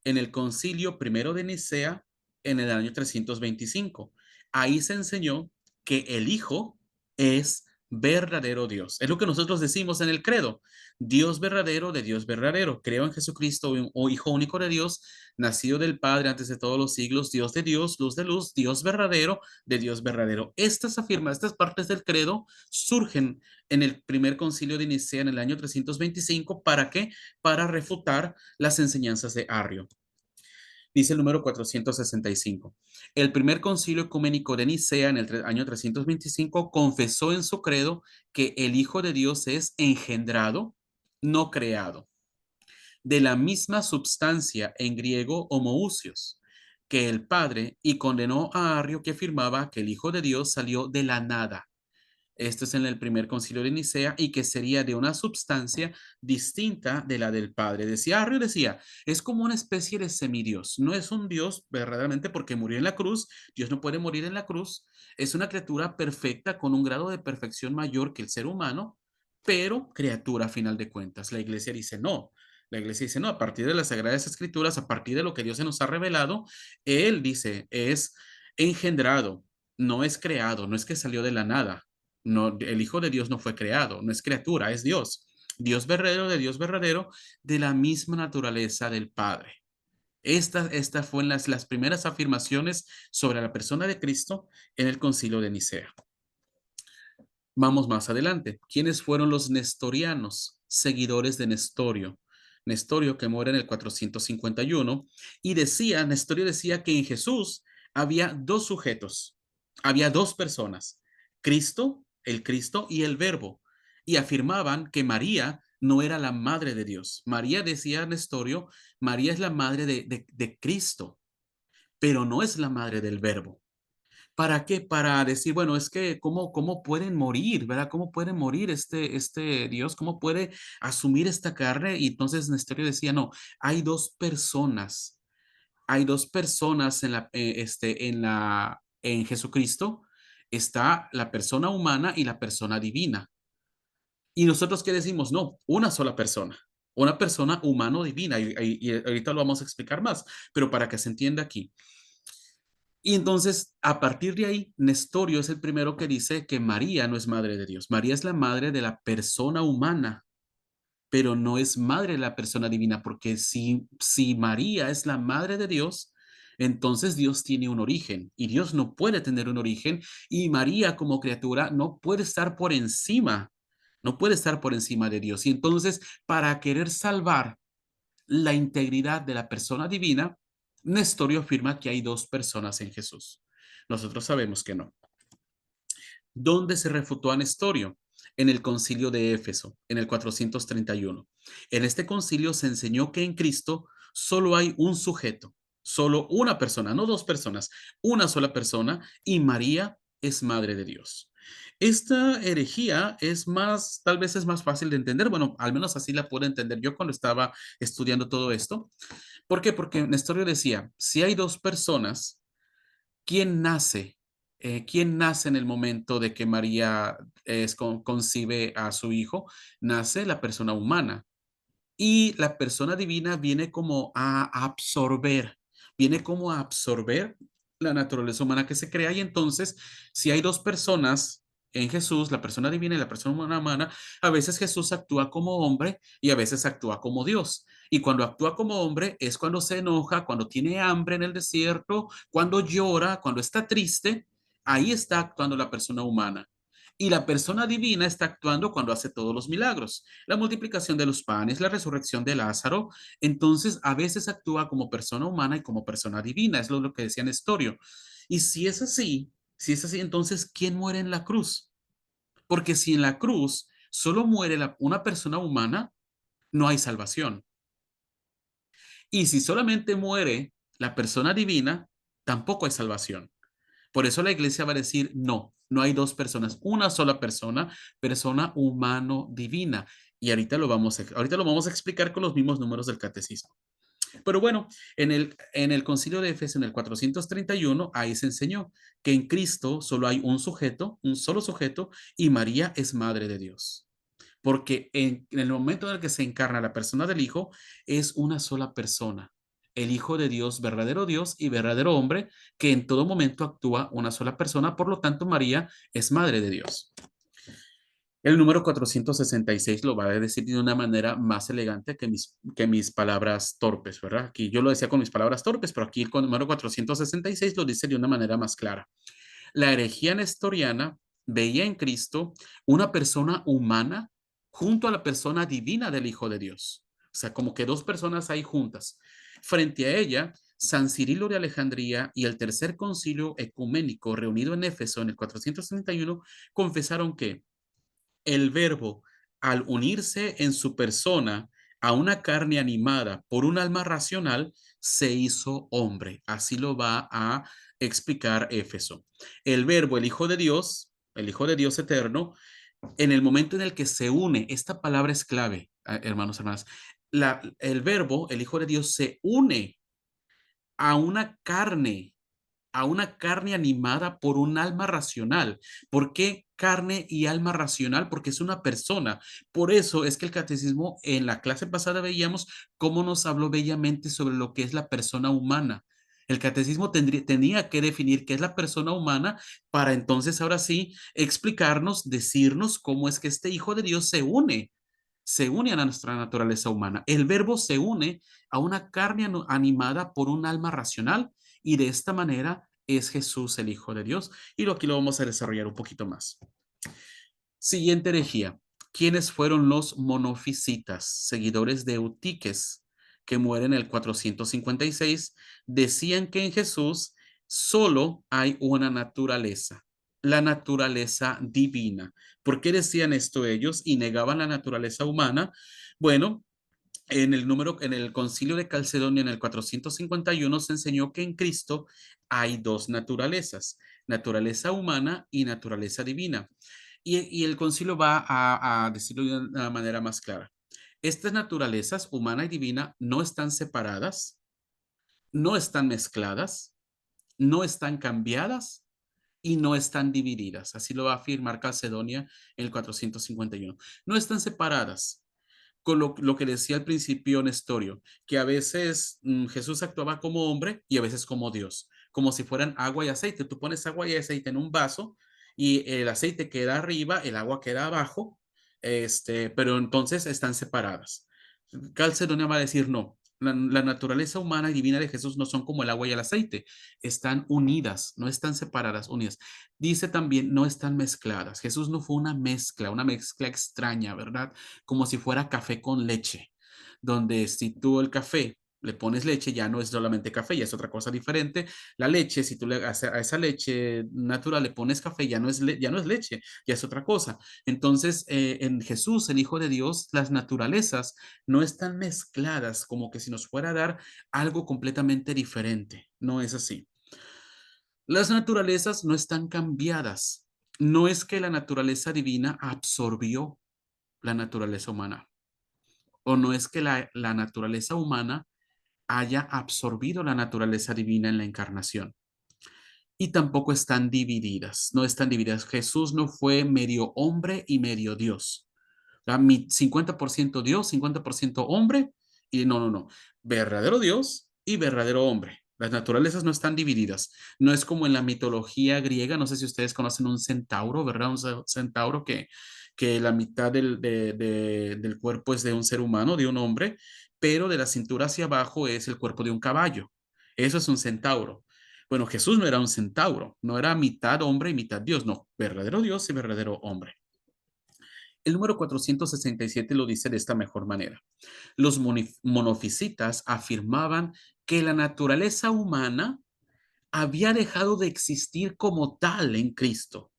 En el concilio primero de Nicea en el año 325. Ahí se enseñó que el Hijo es verdadero Dios. Es lo que nosotros decimos en el credo. Dios verdadero de Dios verdadero. Creo en Jesucristo, o Hijo único de Dios, nacido del Padre antes de todos los siglos, Dios de Dios, luz de luz, Dios verdadero de Dios verdadero. Estas partes del credo surgen en el primer concilio de Nicea en el año 325. ¿Para qué? Para refutar las enseñanzas de Arrio. Dice el número 465. El primer concilio ecuménico de Nicea en el año 325 confesó en su credo que el Hijo de Dios es engendrado, no creado, de la misma substancia, en griego homoousios, que el Padre, y condenó a Arrio, que afirmaba que el Hijo de Dios salió de la nada. Esto es en el primer concilio de Nicea, y que sería de una substancia distinta de la del Padre. Decía Arrio, decía, es como una especie de semidios. No es un Dios verdaderamente porque murió en la cruz. Dios no puede morir en la cruz. Es una criatura perfecta con un grado de perfección mayor que el ser humano, pero criatura a final de cuentas. La iglesia dice no. La iglesia dice no, a partir de las Sagradas Escrituras, a partir de lo que Dios se nos ha revelado, Él dice, es engendrado, no es creado, no es que salió de la nada. No, el Hijo de Dios no fue creado, no es criatura, es Dios. Dios verdadero, de la misma naturaleza del Padre. Esta fue las primeras afirmaciones sobre la persona de Cristo en el concilio de Nicea. Vamos más adelante. ¿Quiénes fueron los nestorianos, seguidores de Nestorio? Nestorio, que muere en el 451, y Nestorio decía que en Jesús había dos sujetos, había dos personas, Cristo, el Cristo y el Verbo, y afirmaban que María no era la madre de Dios. María, decía Nestorio, María es la madre de Cristo, pero no es la madre del Verbo. ¿Para qué? Para decir, bueno, es que cómo pueden morir, ¿verdad? ¿Cómo puede morir este Dios? ¿Cómo puede asumir esta carne? Y entonces Nestorio decía, no, hay dos personas, hay dos personas en Jesucristo. Está la persona humana y la persona divina. Y nosotros qué decimos, no, una persona humano-divina. Y ahorita lo vamos a explicar más, pero para que se entienda aquí. Y entonces, a partir de ahí, Nestorio es el primero que dice que María no es madre de Dios. María es la madre de la persona humana, pero no es madre de la persona divina, porque si María es la madre de Dios, entonces Dios tiene un origen y Dios no puede tener un origen, y María como criatura no puede estar por encima, no puede estar por encima de Dios. Y entonces, para querer salvar la integridad de la persona divina, Nestorio afirma que hay dos personas en Jesús. Nosotros sabemos que no. ¿Dónde se refutó a Nestorio? En el concilio de Éfeso, en el 431. En este concilio se enseñó que en Cristo solo hay un sujeto, solo una persona, no dos personas, una sola persona, y María es madre de Dios. Esta herejía tal vez es más fácil de entender. Bueno, al menos así la puedo entender yo cuando estaba estudiando todo esto. ¿Por qué? Porque Nestorio decía, si hay dos personas, ¿quién nace? ¿Quién nace en el momento de que María concibe a su hijo? Nace la persona humana, y la persona divina viene como a absorber la naturaleza humana que se crea. Y entonces, si hay dos personas en Jesús, la persona divina y la persona humana, a veces Jesús actúa como hombre y a veces actúa como Dios. Y cuando actúa como hombre es cuando se enoja, cuando tiene hambre en el desierto, cuando llora, cuando está triste. Ahí está actuando la persona humana. Y la persona divina está actuando cuando hace todos los milagros, la multiplicación de los panes, la resurrección de Lázaro. Entonces, a veces actúa como persona humana y como persona divina, es lo que decía Nestorio. Y si es así, entonces, ¿quién muere en la cruz? Porque si en la cruz solo muere una persona humana, no hay salvación. Y si solamente muere la persona divina, tampoco hay salvación. Por eso la iglesia va a decir, no, no hay dos personas, una sola persona, persona humano-divina. Y ahorita lo vamos a explicar con los mismos números del catecismo. Pero bueno, en el concilio de Éfeso, en el 431, ahí se enseñó que en Cristo solo hay un sujeto, un solo sujeto, y María es madre de Dios. Porque en el momento en el que se encarna la persona del Hijo, es una sola persona. El Hijo de Dios y verdadero hombre, que en todo momento actúa una sola persona, por lo tanto María es madre de Dios. El número 466 lo va a decir de una manera más elegante que mis palabras torpes, ¿verdad? Aquí yo lo decía con mis palabras torpes, pero aquí el número 466 lo dice de una manera más clara. La herejía nestoriana veía en Cristo una persona humana junto a la persona divina del Hijo de Dios. O sea, como que dos personas ahí juntas. Frente a ella, San Cirilo de Alejandría y el Tercer Concilio Ecuménico reunido en Éfeso en el 431 confesaron que el Verbo, al unirse en su persona a una carne animada por un alma racional, se hizo hombre. Así lo va a explicar Éfeso. El Verbo, el Hijo de Dios eterno, en el momento en el que se une, esta palabra es clave, hermanos, hermanas, el Verbo, el Hijo de Dios, se une a una carne animada por un alma racional. ¿Por qué carne y alma racional? Porque es una persona. Por eso es que el catecismo en la clase pasada veíamos cómo nos habló bellamente sobre lo que es la persona humana. El catecismo tenía que definir qué es la persona humana para entonces ahora sí explicarnos, decirnos cómo es que este Hijo de Dios se une a nuestra naturaleza humana. El verbo se une a una carne animada por un alma racional y de esta manera es Jesús el Hijo de Dios. Y aquí lo vamos a desarrollar un poquito más. Siguiente herejía. ¿Quiénes fueron los monofisitas, seguidores de Eutiques, que mueren en el 456? Decían que en Jesús solo hay una naturaleza, la naturaleza divina. ¿Por qué decían esto ellos y negaban la naturaleza humana? Bueno, en el concilio de Calcedonia en el 451 se enseñó que en Cristo hay dos naturalezas, naturaleza humana y naturaleza divina. Y el concilio va a decirlo de una manera más clara. Estas naturalezas, humana y divina, no están separadas, no están mezcladas, no están cambiadas y no están divididas. Así lo va a afirmar Calcedonia en el 451. No están separadas, con lo que decía al principio Nestorio, que a veces Jesús actuaba como hombre y a veces como Dios, como si fueran agua y aceite. Tú pones agua y aceite en un vaso y el aceite queda arriba, el agua queda abajo, pero entonces están separadas. Calcedonia va a decir no. La naturaleza humana y divina de Jesús no son como el agua y el aceite, están unidas, no están separadas, unidas. Dice también, no están mezcladas. Jesús no fue una mezcla extraña, ¿verdad? Como si fuera café con leche, donde si tú el café le pones leche, ya no es solamente café, ya es otra cosa diferente. La leche, si tú a esa leche natural le pones café, ya no es leche, ya es otra cosa. Entonces, en Jesús, el Hijo de Dios, las naturalezas no están mezcladas como que si nos fuera a dar algo completamente diferente. No es así. Las naturalezas no están cambiadas. No es que la naturaleza divina absorbió la naturaleza humana, o no es que la naturaleza humana haya absorbido la naturaleza divina en la encarnación. Y tampoco están divididas, no están divididas. Jesús no fue medio hombre y medio Dios. Mi 50% Dios, 50% hombre, y no, no, no. Verdadero Dios y verdadero hombre. Las naturalezas no están divididas. No es como en la mitología griega, no sé si ustedes conocen un centauro, ¿verdad? Un centauro que la mitad del cuerpo es de un ser humano, de un hombre, pero de la cintura hacia abajo es el cuerpo de un caballo. Eso es un centauro. Bueno, Jesús no era un centauro, no era mitad hombre y mitad Dios, no, verdadero Dios y verdadero hombre. El número 467 lo dice de esta mejor manera. Los monofisitas afirmaban que la naturaleza humana había dejado de existir como tal en Cristo,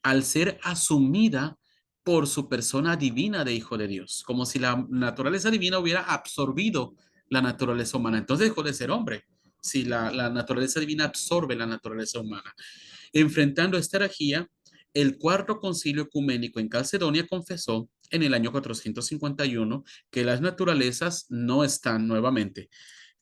al ser asumida por su persona divina de Hijo de Dios, como si la naturaleza divina hubiera absorbido la naturaleza humana. Entonces dejó de ser hombre, si la naturaleza divina absorbe la naturaleza humana. Enfrentando esta herejía, El cuarto concilio ecuménico en Calcedonia confesó en el año 451 que las naturalezas no están nuevamente.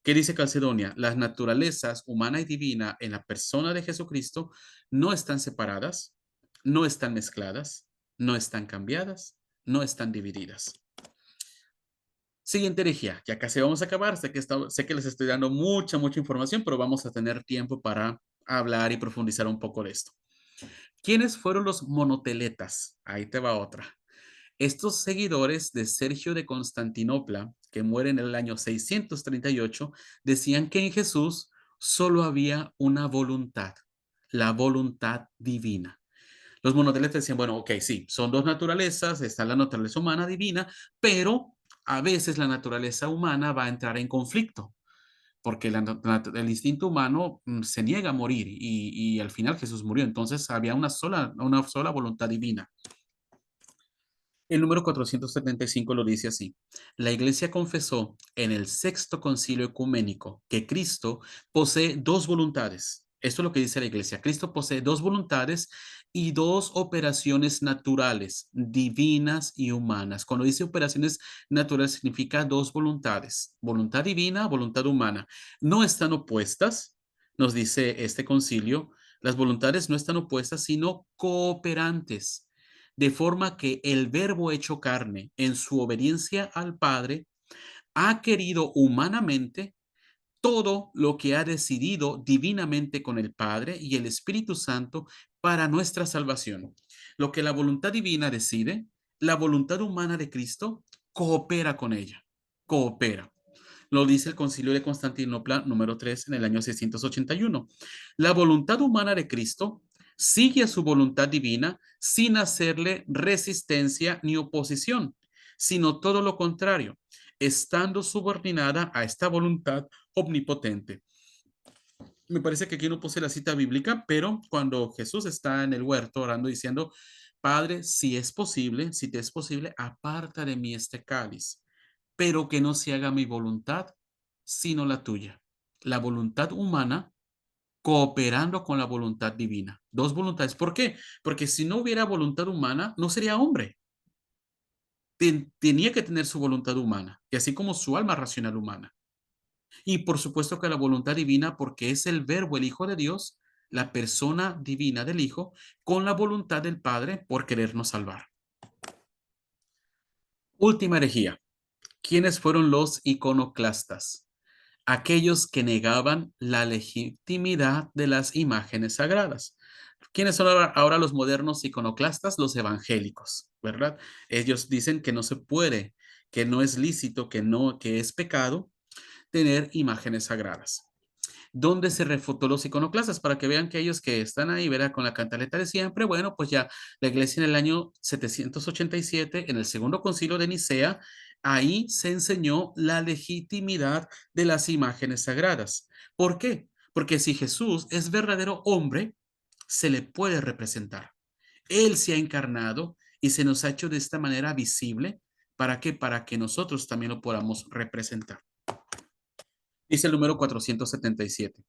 ¿Qué dice Calcedonia? Las naturalezas humana y divina en la persona de Jesucristo no están separadas, no están mezcladas, no están cambiadas, no están divididas. Siguiente herejía, ya casi vamos a acabar, sé que les estoy dando mucha información, pero vamos a tener tiempo para hablar y profundizar un poco de esto. ¿Quiénes fueron los monoteletas? Ahí te va otra. Estos seguidores de Sergio de Constantinopla, que muere en el año 638, decían que en Jesús solo había una voluntad, la voluntad divina. Los monoteletas decían, bueno, ok, sí, son dos naturalezas, está la naturaleza humana divina, pero a veces la naturaleza humana va a entrar en conflicto, porque el instinto humano se niega a morir y al final Jesús murió, entonces había una sola voluntad divina. El número 475 lo dice así. La Iglesia confesó en el sexto concilio ecuménico que Cristo posee dos voluntades. Esto es lo que dice la Iglesia. Cristo posee dos voluntades y dos operaciones naturales, divinas y humanas. Cuando dice operaciones naturales significa dos voluntades, voluntad divina, voluntad humana. No están opuestas, nos dice este concilio. Las voluntades no están opuestas, sino cooperantes, de forma que el Verbo hecho carne, en su obediencia al Padre, ha querido humanamente todo lo que ha decidido divinamente con el Padre y el Espíritu Santo para nuestra salvación. Lo que la voluntad divina decide, la voluntad humana de Cristo coopera con ella, coopera. Lo dice el Concilio de Constantinopla número 3 en el año 681. La voluntad humana de Cristo sigue a su voluntad divina sin hacerle resistencia ni oposición, sino todo lo contrario, estando subordinada a esta voluntad omnipotente. Me parece que aquí no puse la cita bíblica, pero cuando Jesús está en el huerto orando diciendo, Padre, si es posible, si te es posible, aparta de mí este cáliz, pero que no se haga mi voluntad, sino la tuya. La voluntad humana cooperando con la voluntad divina. Dos voluntades. ¿Por qué? Porque si no hubiera voluntad humana, no sería hombre. Tenía que tener su voluntad humana, y así como su alma racional humana. Y por supuesto que la voluntad divina, porque es el verbo, el Hijo de Dios, la persona divina del Hijo, con la voluntad del Padre por querernos salvar. Última herejía. ¿Quiénes fueron los iconoclastas? Aquellos que negaban la legitimidad de las imágenes sagradas. ¿Quiénes son ahora los modernos iconoclastas? Los evangélicos, ¿verdad? Ellos dicen que no se puede, que no es lícito, que es pecado tener imágenes sagradas. ¿Dónde se refutó los iconoclastas? Para que vean que ellos que están ahí, ¿verdad? Con la cantaleta de siempre, bueno, pues ya la iglesia en el año 787, en el segundo concilio de Nicea, ahí se enseñó la legitimidad de las imágenes sagradas. ¿Por qué? Porque si Jesús es verdadero hombre, se le puede representar. Él se ha encarnado y se nos ha hecho de esta manera visible. ¿Para qué? Para que nosotros también lo podamos representar. Dice el número 477.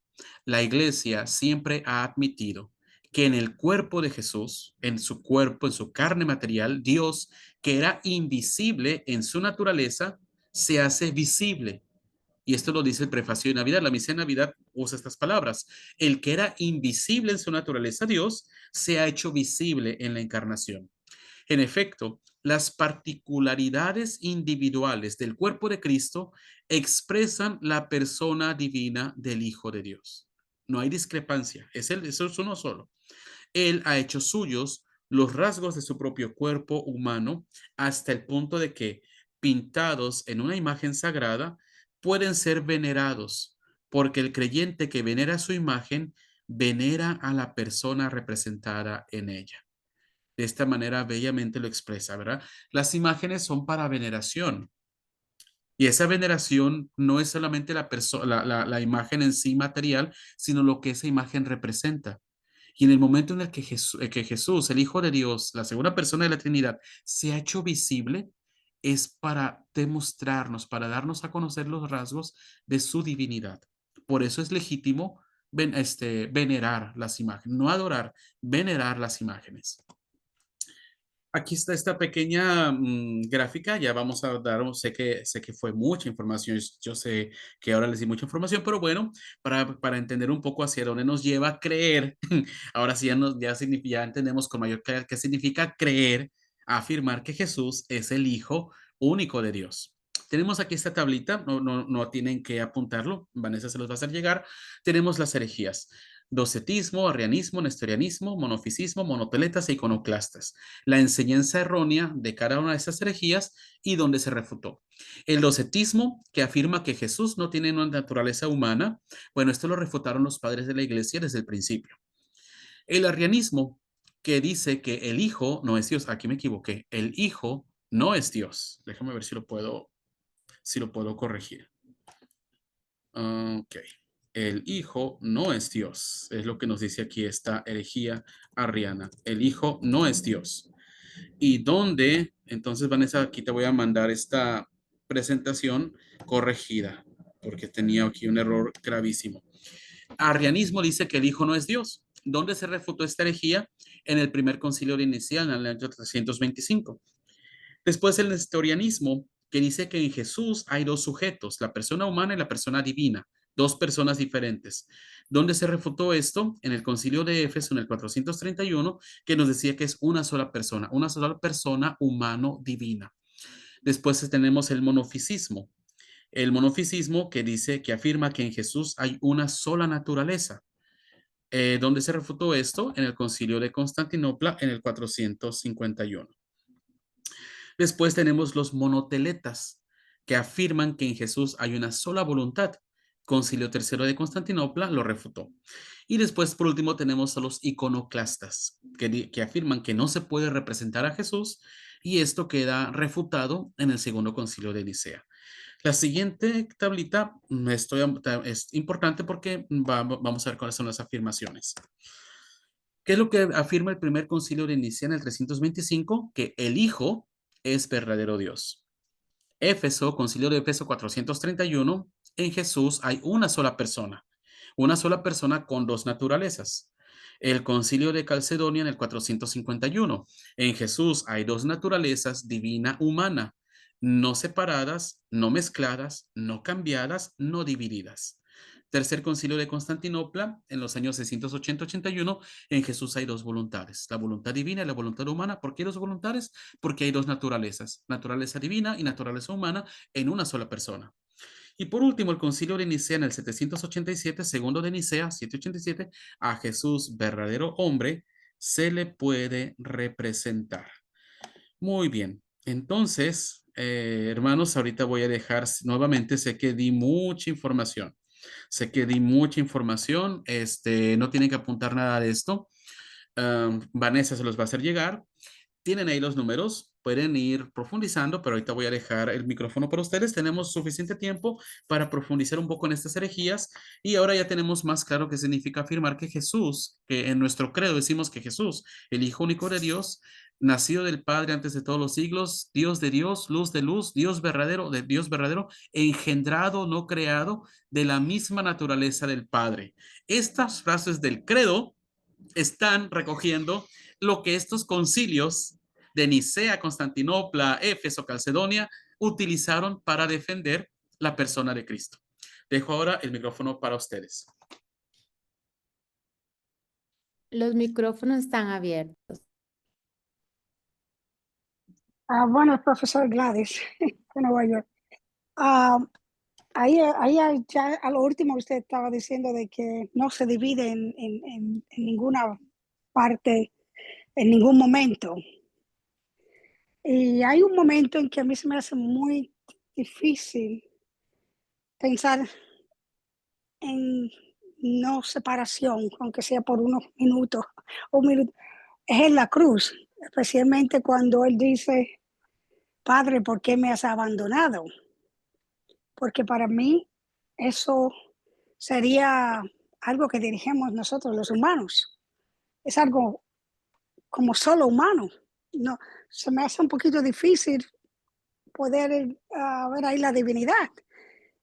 La iglesia siempre ha admitido que en el cuerpo de Jesús, en su cuerpo, en su carne material, Dios, que era invisible en su naturaleza, se hace visible. Y esto lo dice el prefacio de Navidad. La misa de Navidad usa estas palabras. El que era invisible en su naturaleza, Dios, se ha hecho visible en la encarnación. En efecto, las particularidades individuales del cuerpo de Cristo expresan la persona divina del Hijo de Dios. No hay discrepancia, eso es uno solo. Él ha hecho suyos los rasgos de su propio cuerpo humano hasta el punto de que, pintados en una imagen sagrada, pueden ser venerados, porque el creyente que venera su imagen venera a la persona representada en ella. De esta manera bellamente lo expresa, ¿verdad? Las imágenes son para veneración. Y esa veneración no es solamente la imagen en sí material, sino lo que esa imagen representa. Y en el momento en el que Jesús, el Hijo de Dios, la segunda persona de la Trinidad, se ha hecho visible, es para demostrarnos, para darnos a conocer los rasgos de su divinidad. Por eso es legítimo venerar las imágenes, no adorar, venerar las imágenes. Aquí está esta pequeña gráfica, ya vamos a dar, sé que fue mucha información, yo sé que ahora les di mucha información, pero bueno, para entender un poco hacia dónde nos lleva a creer, ahora sí ya entendemos con mayor claridad qué significa creer, afirmar que Jesús es el Hijo único de Dios. Tenemos aquí esta tablita, no tienen que apuntarlo, Vanessa se los va a hacer llegar. Tenemos las herejías: docetismo, arrianismo, nestorianismo, monofisismo, monoteletas e iconoclastas. La enseñanza errónea de cada una de estas herejías y donde se refutó. El docetismo, que afirma que Jesús no tiene una naturaleza humana. Bueno, esto lo refutaron los padres de la iglesia desde el principio. El arrianismo, que dice que el Hijo no es Dios. Aquí me equivoqué. El Hijo no es Dios. Déjame ver si lo puedo corregir. Ok. El Hijo no es Dios. Es lo que nos dice aquí esta herejía arriana. El Hijo no es Dios. ¿Y dónde? Entonces, Vanessa, aquí te voy a mandar esta presentación corregida, porque tenía aquí un error gravísimo. Arrianismo dice que el Hijo no es Dios. ¿Dónde se refutó esta herejía? En el primer concilio inicial, en el año 325. Después el nestorianismo, que dice que en Jesús hay dos sujetos, la persona humana y la persona divina, dos personas diferentes. ¿Dónde se refutó esto? En el concilio de Éfeso, en el 431, que nos decía que es una sola persona humano-divina. Después tenemos el monofisismo que dice, que afirma que en Jesús hay una sola naturaleza. ¿Dónde se refutó esto? En el concilio de Constantinopla, en el 451. Después tenemos los monoteletas, que afirman que en Jesús hay una sola voluntad. Concilio tercero de Constantinopla lo refutó. Y después, por último, tenemos a los iconoclastas, que afirman que no se puede representar a Jesús, y esto queda refutado en el segundo concilio de Nicea. La siguiente tablita es importante porque vamos a ver cuáles son las afirmaciones. ¿Qué es lo que afirma el primer concilio de Nicea en el 325? Que el Hijo es verdadero Dios. Éfeso, concilio de Éfeso 431, en Jesús hay una sola persona con dos naturalezas. El concilio de Calcedonia en el 451, en Jesús hay dos naturalezas, divina, humana, no separadas, no mezcladas, no cambiadas, no divididas. Tercer concilio de Constantinopla, en los años 680-81, en Jesús hay dos voluntades, la voluntad divina y la voluntad humana. ¿Por qué dos voluntades? Porque hay dos naturalezas, naturaleza divina y naturaleza humana en una sola persona. Y por último, el concilio de Nicea en el 787, segundo de Nicea, 787, a Jesús, verdadero hombre, se le puede representar. Muy bien. Entonces, hermanos, ahorita voy a dejar nuevamente, sé que di mucha información. No tienen que apuntar nada de esto. Vanessa se los va a hacer llegar. Tienen ahí los números, pueden ir profundizando, pero ahorita voy a dejar el micrófono para ustedes. Tenemos suficiente tiempo para profundizar un poco en estas herejías y ahora ya tenemos más claro qué significa afirmar que Jesús, que en nuestro credo decimos que Jesús, el Hijo único de Dios, nacido del Padre antes de todos los siglos, Dios de Dios, luz de luz, Dios verdadero, de Dios verdadero, engendrado, no creado, de la misma naturaleza del Padre. Estas frases del credo están recogiendo lo que estos concilios de Nicea, Constantinopla, Éfeso, Calcedonia utilizaron para defender la persona de Cristo. Dejo ahora el micrófono para ustedes. Los micrófonos están abiertos. Bueno, profesor Gladys de Nueva York. Ahí ya a lo último usted estaba diciendo de que no se divide en ninguna parte, en ningún momento. Y hay un momento en que a mí se me hace muy difícil pensar en no separación, aunque sea por unos minutos. Es en la cruz, especialmente cuando él dice, Padre, ¿por qué me has abandonado? Porque para mí eso sería algo que dirigimos nosotros los humanos. Es algo como solo humano. No, se me hace un poquito difícil poder ver ahí la divinidad.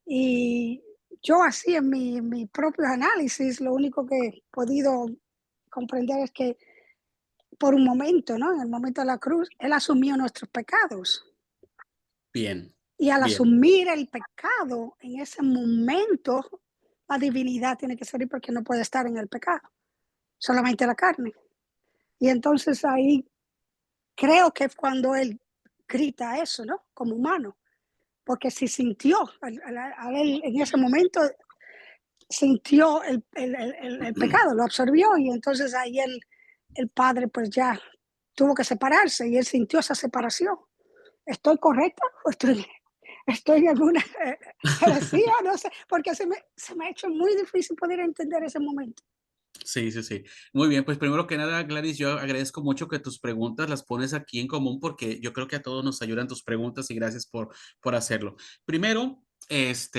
Y yo así en mi propio análisis, lo único que he podido comprender es que por un momento, ¿no? En el momento de la cruz, Él asumió nuestros pecados. Bien, Y al bien. asumir el pecado, en ese momento, la divinidad tiene que salir porque no puede estar en el pecado, solamente la carne. Y entonces ahí creo que es cuando Él grita eso, ¿no? Como humano, porque si sintió, él en ese momento sintió el pecado, lo absorbió y entonces ahí el padre pues ya tuvo que separarse y él sintió esa separación. ¿Estoy correcta o estoy en alguna herejía? No sé, porque se me ha hecho muy difícil poder entender ese momento. Sí, sí, sí. Muy bien, pues primero que nada, Gladys, yo agradezco mucho que tus preguntas las pones aquí en común porque yo creo que a todos nos ayudan tus preguntas y gracias por hacerlo. Primero,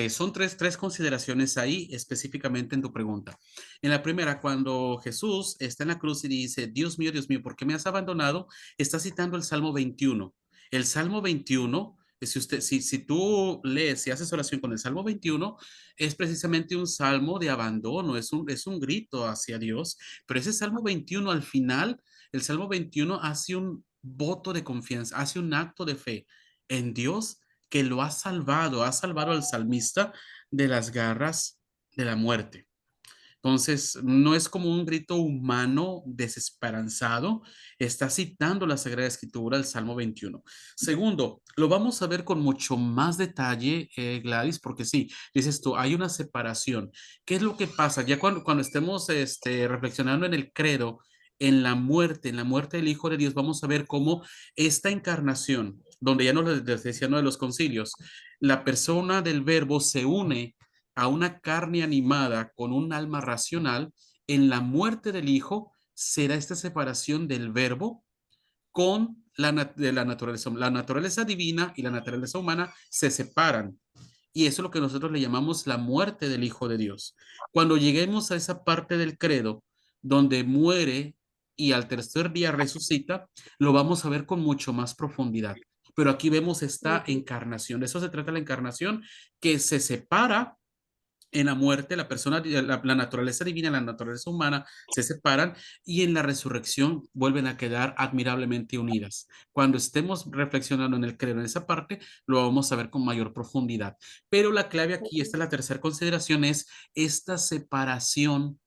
son tres consideraciones ahí específicamente en tu pregunta. En la primera, cuando Jesús está en la cruz y dice, Dios mío, ¿por qué me has abandonado? Está citando el Salmo 21. El Salmo 21, si tú lees y haces oración con el Salmo 21, es precisamente un salmo de abandono, es un grito hacia Dios, pero ese Salmo 21 al final, el Salmo 21 hace un voto de confianza, hace un acto de fe en Dios que lo ha salvado al salmista de las garras de la muerte. Entonces, no es como un grito humano desesperanzado, está citando la Sagrada Escritura, el Salmo 21. Segundo, lo vamos a ver con mucho más detalle, Gladys, porque sí, dices tú, hay una separación. ¿Qué es lo que pasa? Ya cuando estemos reflexionando en el credo, en la muerte del Hijo de Dios, vamos a ver cómo esta encarnación, donde ya nos lo decía uno de los concilios, la persona del verbo se une a una carne animada con un alma racional, en la muerte del Hijo será esta separación del verbo con de la naturaleza. La naturaleza divina y la naturaleza humana se separan. Y eso es lo que nosotros le llamamos la muerte del Hijo de Dios. Cuando lleguemos a esa parte del credo donde muere y al tercer día resucita, lo vamos a ver con mucho más profundidad. Pero aquí vemos esta encarnación. De eso se trata la encarnación, que se separa en la muerte, la persona, la naturaleza divina y la naturaleza humana se separan y en la resurrección vuelven a quedar admirablemente unidas. Cuando estemos reflexionando en el credo en esa parte, lo vamos a ver con mayor profundidad. Pero la clave aquí, esta es la tercera consideración, es esta separación.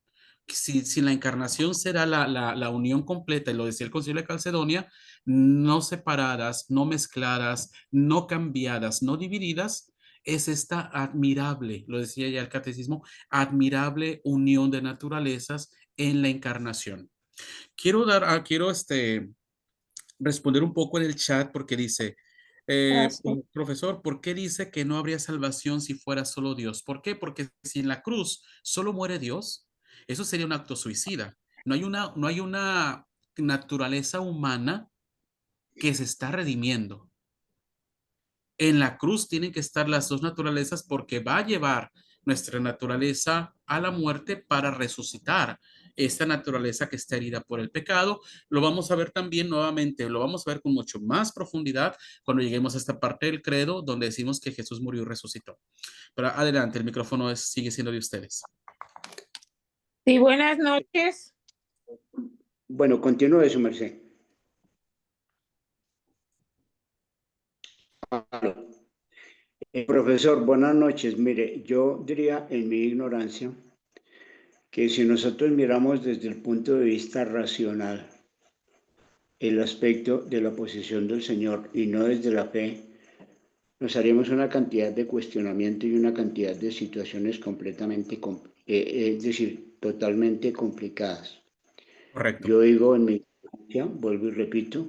Si la encarnación será la unión completa, y lo decía el Concilio de Calcedonia, no separadas, no mezcladas, no cambiadas, no divididas, es esta admirable, lo decía ya el catecismo, admirable unión de naturalezas en la encarnación. Quiero responder un poco en el chat porque dice, Gracias. profesor, ¿por qué dice que no habría salvación si fuera solo Dios? ¿Por qué? Porque si en la cruz solo muere Dios, eso sería un acto suicida. No hay una naturaleza humana que se está redimiendo. En la cruz tienen que estar las dos naturalezas porque va a llevar nuestra naturaleza a la muerte para resucitar esta naturaleza que está herida por el pecado. Lo vamos a ver también nuevamente, lo vamos a ver con mucho más profundidad cuando lleguemos a esta parte del credo donde decimos que Jesús murió y resucitó. Pero adelante, el micrófono sigue siendo de ustedes. Sí, buenas noches. Bueno, continúe su merced. Profesor, buenas noches. Mire, yo diría en mi ignorancia que si nosotros miramos desde el punto de vista racional el aspecto de la posición del Señor y no desde la fe, nos haríamos una cantidad de cuestionamiento y una cantidad de situaciones completamente, es decir, totalmente complicadas. Correcto. Yo digo en mi ignorancia, vuelvo y repito,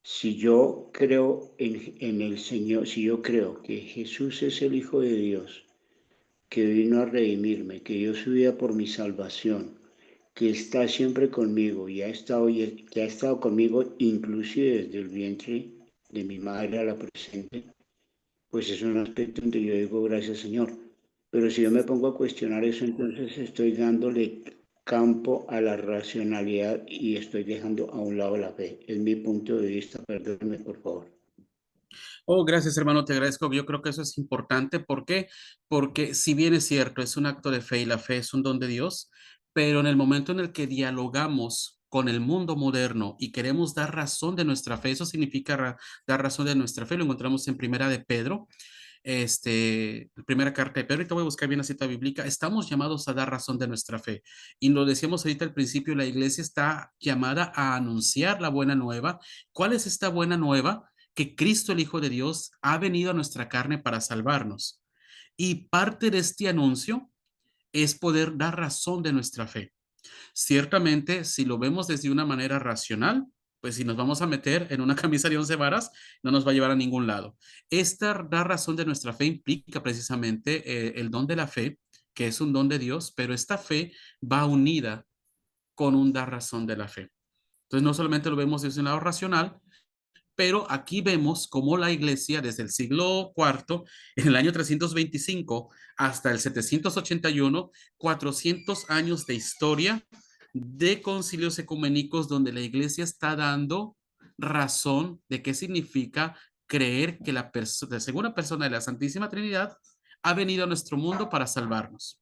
si yo creo en el Señor, si yo creo que Jesús es el Hijo de Dios, que vino a redimirme, que dio su vida por mi salvación, que está siempre conmigo y que ha estado conmigo inclusive desde el vientre de mi madre a la presente, pues es un aspecto donde yo digo gracias Señor. Pero si yo me pongo a cuestionar eso, entonces estoy dándole campo a la racionalidad y estoy dejando a un lado la fe. Es mi punto de vista, perdóneme por favor. Oh, gracias, hermano, te agradezco. Yo creo que eso es importante. ¿Por qué? Porque si bien es cierto, es un acto de fe y la fe es un don de Dios, pero en el momento en el que dialogamos con el mundo moderno y queremos dar razón de nuestra fe, eso significa dar razón de nuestra fe, lo encontramos en Primera de Pedro, primera carta de Pedro, y te voy a buscar bien la cita bíblica. Estamos llamados a dar razón de nuestra fe. Y lo decíamos ahorita al principio, la iglesia está llamada a anunciar la buena nueva. ¿Cuál es esta buena nueva? Que Cristo, el Hijo de Dios, ha venido a nuestra carne para salvarnos. Y parte de este anuncio es poder dar razón de nuestra fe. Ciertamente, si lo vemos desde una manera racional, pues si nos vamos a meter en una camisa de 11 varas, no nos va a llevar a ningún lado. Esta dar razón de nuestra fe implica precisamente el don de la fe, que es un don de Dios, pero esta fe va unida con un dar razón de la fe. Entonces, no solamente lo vemos desde un lado racional, pero aquí vemos cómo la iglesia desde el siglo IV, en el año 325 hasta el 781, 400 años de historia de concilios ecuménicos donde la iglesia está dando razón de qué significa creer que la segunda persona de la Santísima Trinidad ha venido a nuestro mundo para salvarnos.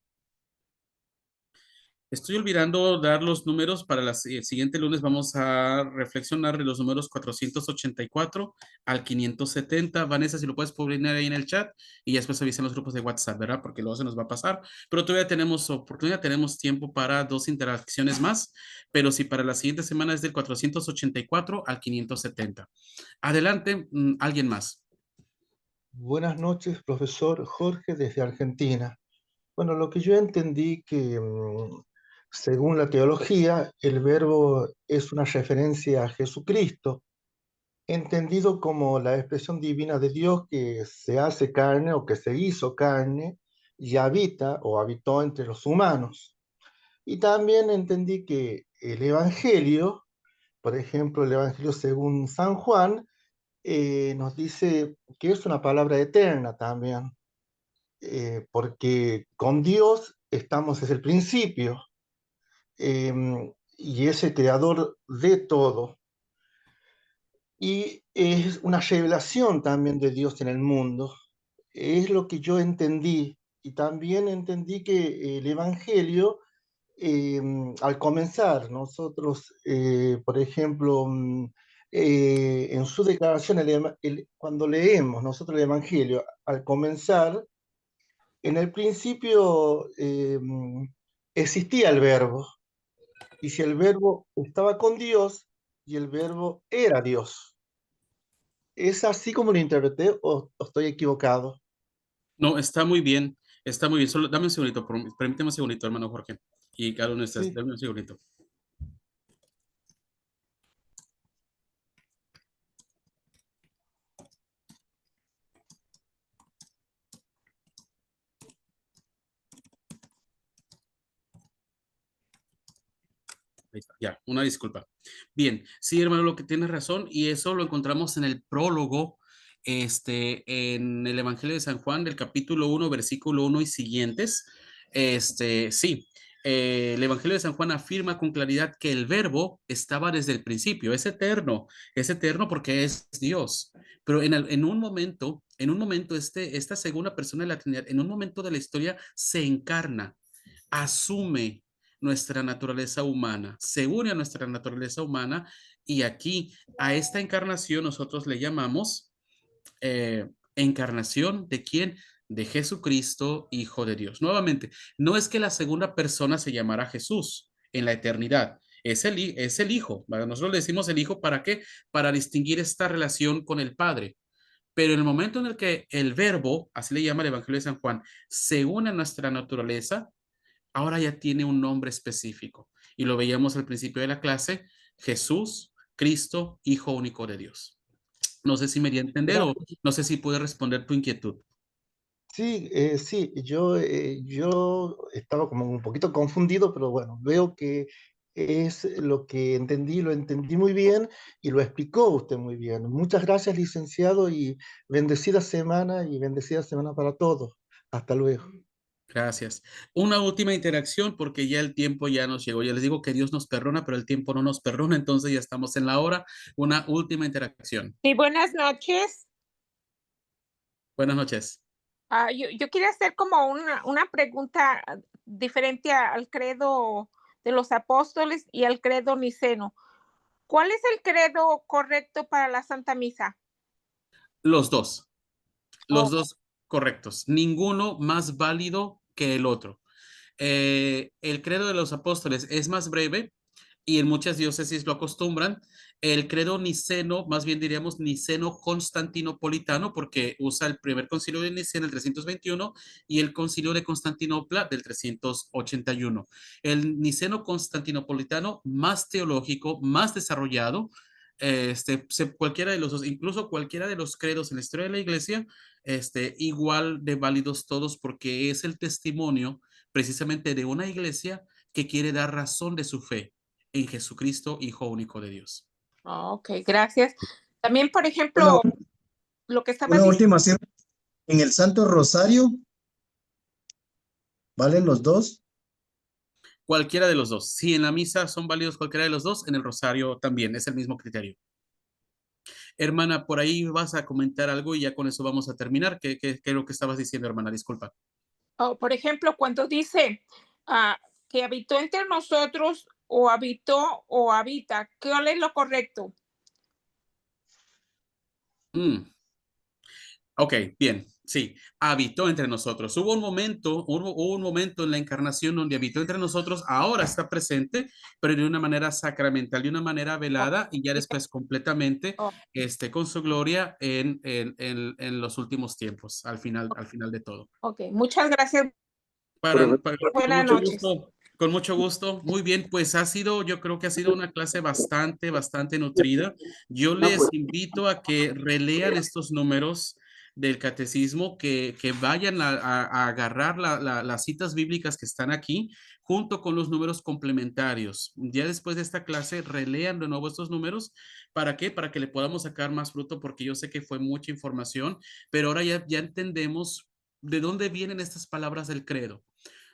Estoy olvidando dar los números para el siguiente lunes. Vamos a reflexionar de los números 484 al 570. Vanessa, si lo puedes poner ahí en el chat y ya después avisen los grupos de WhatsApp, ¿verdad? Porque luego se nos va a pasar. Pero todavía tenemos oportunidad, tenemos tiempo para 2 interacciones más. Pero si para la siguiente semana es del 484 al 570. Adelante, alguien más. Buenas noches, profesor Jorge, desde Argentina. Bueno, lo que yo entendí que, según la teología, el verbo es una referencia a Jesucristo, entendido como la expresión divina de Dios que se hace carne o que se hizo carne y habita o habitó entre los humanos. Y también entendí que el Evangelio, por ejemplo, el Evangelio según San Juan, nos dice que es una palabra eterna también, porque con Dios estamos desde el principio, y es el creador de todo. Y es una revelación también de Dios en el mundo. Es lo que yo entendí. Y también entendí que el Evangelio, al comenzar, nosotros, por ejemplo, en su declaración, cuando leemos nosotros el Evangelio, al comenzar, en el principio existía el verbo, y si el verbo estaba con Dios, y el verbo era Dios. ¿Es así como lo interpreté o estoy equivocado? No, está muy bien. Está muy bien. Solo dame un segundito. Permíteme un segundito, hermano Jorge. Y cada uno está. Sí. Dame un segundito. Ahí está, ya, una disculpa. Bien, sí, hermano, lo que tienes razón, y eso lo encontramos en el prólogo, en el Evangelio de San Juan, del capítulo 1, versículo 1 y siguientes. Sí, el Evangelio de San Juan afirma con claridad que el verbo estaba desde el principio, es eterno porque es Dios. Pero en un momento, esta segunda persona de la Trinidad, en un momento de la historia se encarna, asume nuestra naturaleza humana, se une a nuestra naturaleza humana, y aquí a esta encarnación nosotros le llamamos encarnación de quién? De Jesucristo, Hijo de Dios. Nuevamente, no es que la segunda persona se llamara Jesús en la eternidad, es el Hijo. Nosotros le decimos el Hijo, ¿para qué? Para distinguir esta relación con el Padre. Pero en el momento en el que el verbo, así le llama el Evangelio de San Juan, se une a nuestra naturaleza, ahora ya tiene un nombre específico. Y lo veíamos al principio de la clase: Jesús, Cristo, Hijo único de Dios. No sé si me di a entender o no sé si pude responder tu inquietud. Sí, sí, yo estaba como un poquito confundido, pero bueno, veo que es lo que entendí, lo entendí muy bien y lo explicó usted muy bien. Muchas gracias, licenciado, y bendecida semana para todos. Hasta luego. Gracias. Una última interacción porque ya el tiempo ya nos llegó. Ya les digo que Dios nos perdona, pero el tiempo no nos perdona, entonces ya estamos en la hora. Una última interacción. Sí, buenas noches. Buenas noches. Yo quería hacer como una pregunta diferente al credo de los apóstoles y al credo niceno. ¿Cuál es el credo correcto para la Santa Misa? Los dos Oh, correctos. Ninguno más válido que el otro. El credo de los apóstoles es más breve y en muchas diócesis lo acostumbran. El credo niceno, más bien diríamos niceno constantinopolitano, porque usa el primer concilio de Nicea en el 321 y el concilio de Constantinopla del 381. El niceno constantinopolitano más teológico, más desarrollado, cualquiera de los dos, incluso cualquiera de los credos en la historia de la iglesia, igual de válidos todos porque es el testimonio precisamente de una iglesia que quiere dar razón de su fe en Jesucristo, Hijo único de Dios. ok, gracias. También, por Una, ejemplo, lo que estaba una diciendo. última, sí. En el Santo Rosario, ¿valen los dos? Cualquiera de los dos. Si en la misa son válidos cualquiera de los dos, en el rosario también es el mismo criterio. Hermana, por ahí vas a comentar algo y ya con eso vamos a terminar. ¿Qué es lo que estabas diciendo, hermana? Disculpa. Por ejemplo, cuando dice que habitó entre nosotros o habitó o habita, ¿cuál es lo correcto? Ok, bien, sí, habitó entre nosotros. Hubo un momento en la encarnación donde habitó entre nosotros, ahora está presente, pero de una manera sacramental, de una manera velada y ya después completamente Oh, con su gloria en los últimos tiempos, al final de todo. ok, muchas gracias. Con Buenas mucho noches. gusto, con mucho gusto. Muy bien, pues yo creo que ha sido una clase bastante nutrida. Yo les invito a que relean estos números del catecismo, que vayan a agarrar las citas bíblicas que están aquí, junto con los números complementarios. Ya después de esta clase, relean de nuevo estos números. ¿Para qué? Para que le podamos sacar más fruto, porque yo sé que fue mucha información, pero ahora ya entendemos de dónde vienen estas palabras del credo.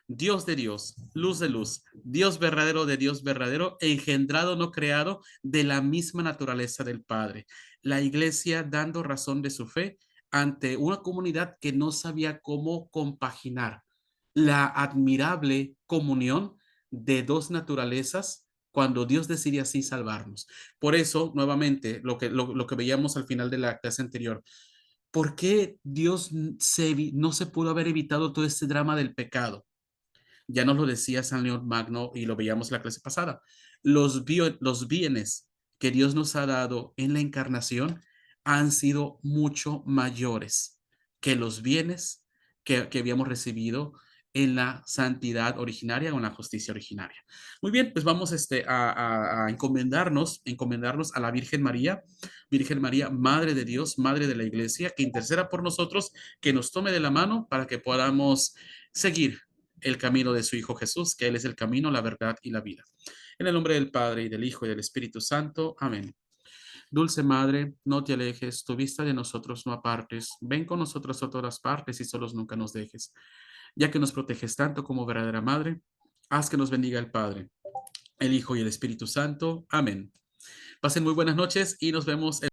Dios de Dios, luz de luz, Dios verdadero de Dios verdadero, engendrado, no creado, de la misma naturaleza del Padre. La iglesia dando razón de su fe ante una comunidad que no sabía cómo compaginar la admirable comunión de dos naturalezas cuando Dios decide así salvarnos. Por eso, nuevamente, lo que veíamos al final de la clase anterior, ¿por qué Dios no se pudo haber evitado todo este drama del pecado? Ya nos lo decía San León Magno y lo veíamos la clase pasada. Los bienes que Dios nos ha dado en la encarnación han sido mucho mayores que los bienes que habíamos recibido en la santidad originaria o en la justicia originaria. Muy bien, pues vamos a encomendarnos a la Virgen María, Madre de Dios, Madre de la Iglesia, que interceda por nosotros, que nos tome de la mano para que podamos seguir el camino de su Hijo Jesús, que Él es el camino, la verdad y la vida. En el nombre del Padre, y del Hijo, y del Espíritu Santo. Amén. Dulce Madre, no te alejes, tu vista de nosotros no apartes. Ven con nosotros a todas partes y solos nunca nos dejes. Ya que nos proteges tanto como verdadera Madre, haz que nos bendiga el Padre, el Hijo y el Espíritu Santo. Amén. Pasen muy buenas noches y nos vemos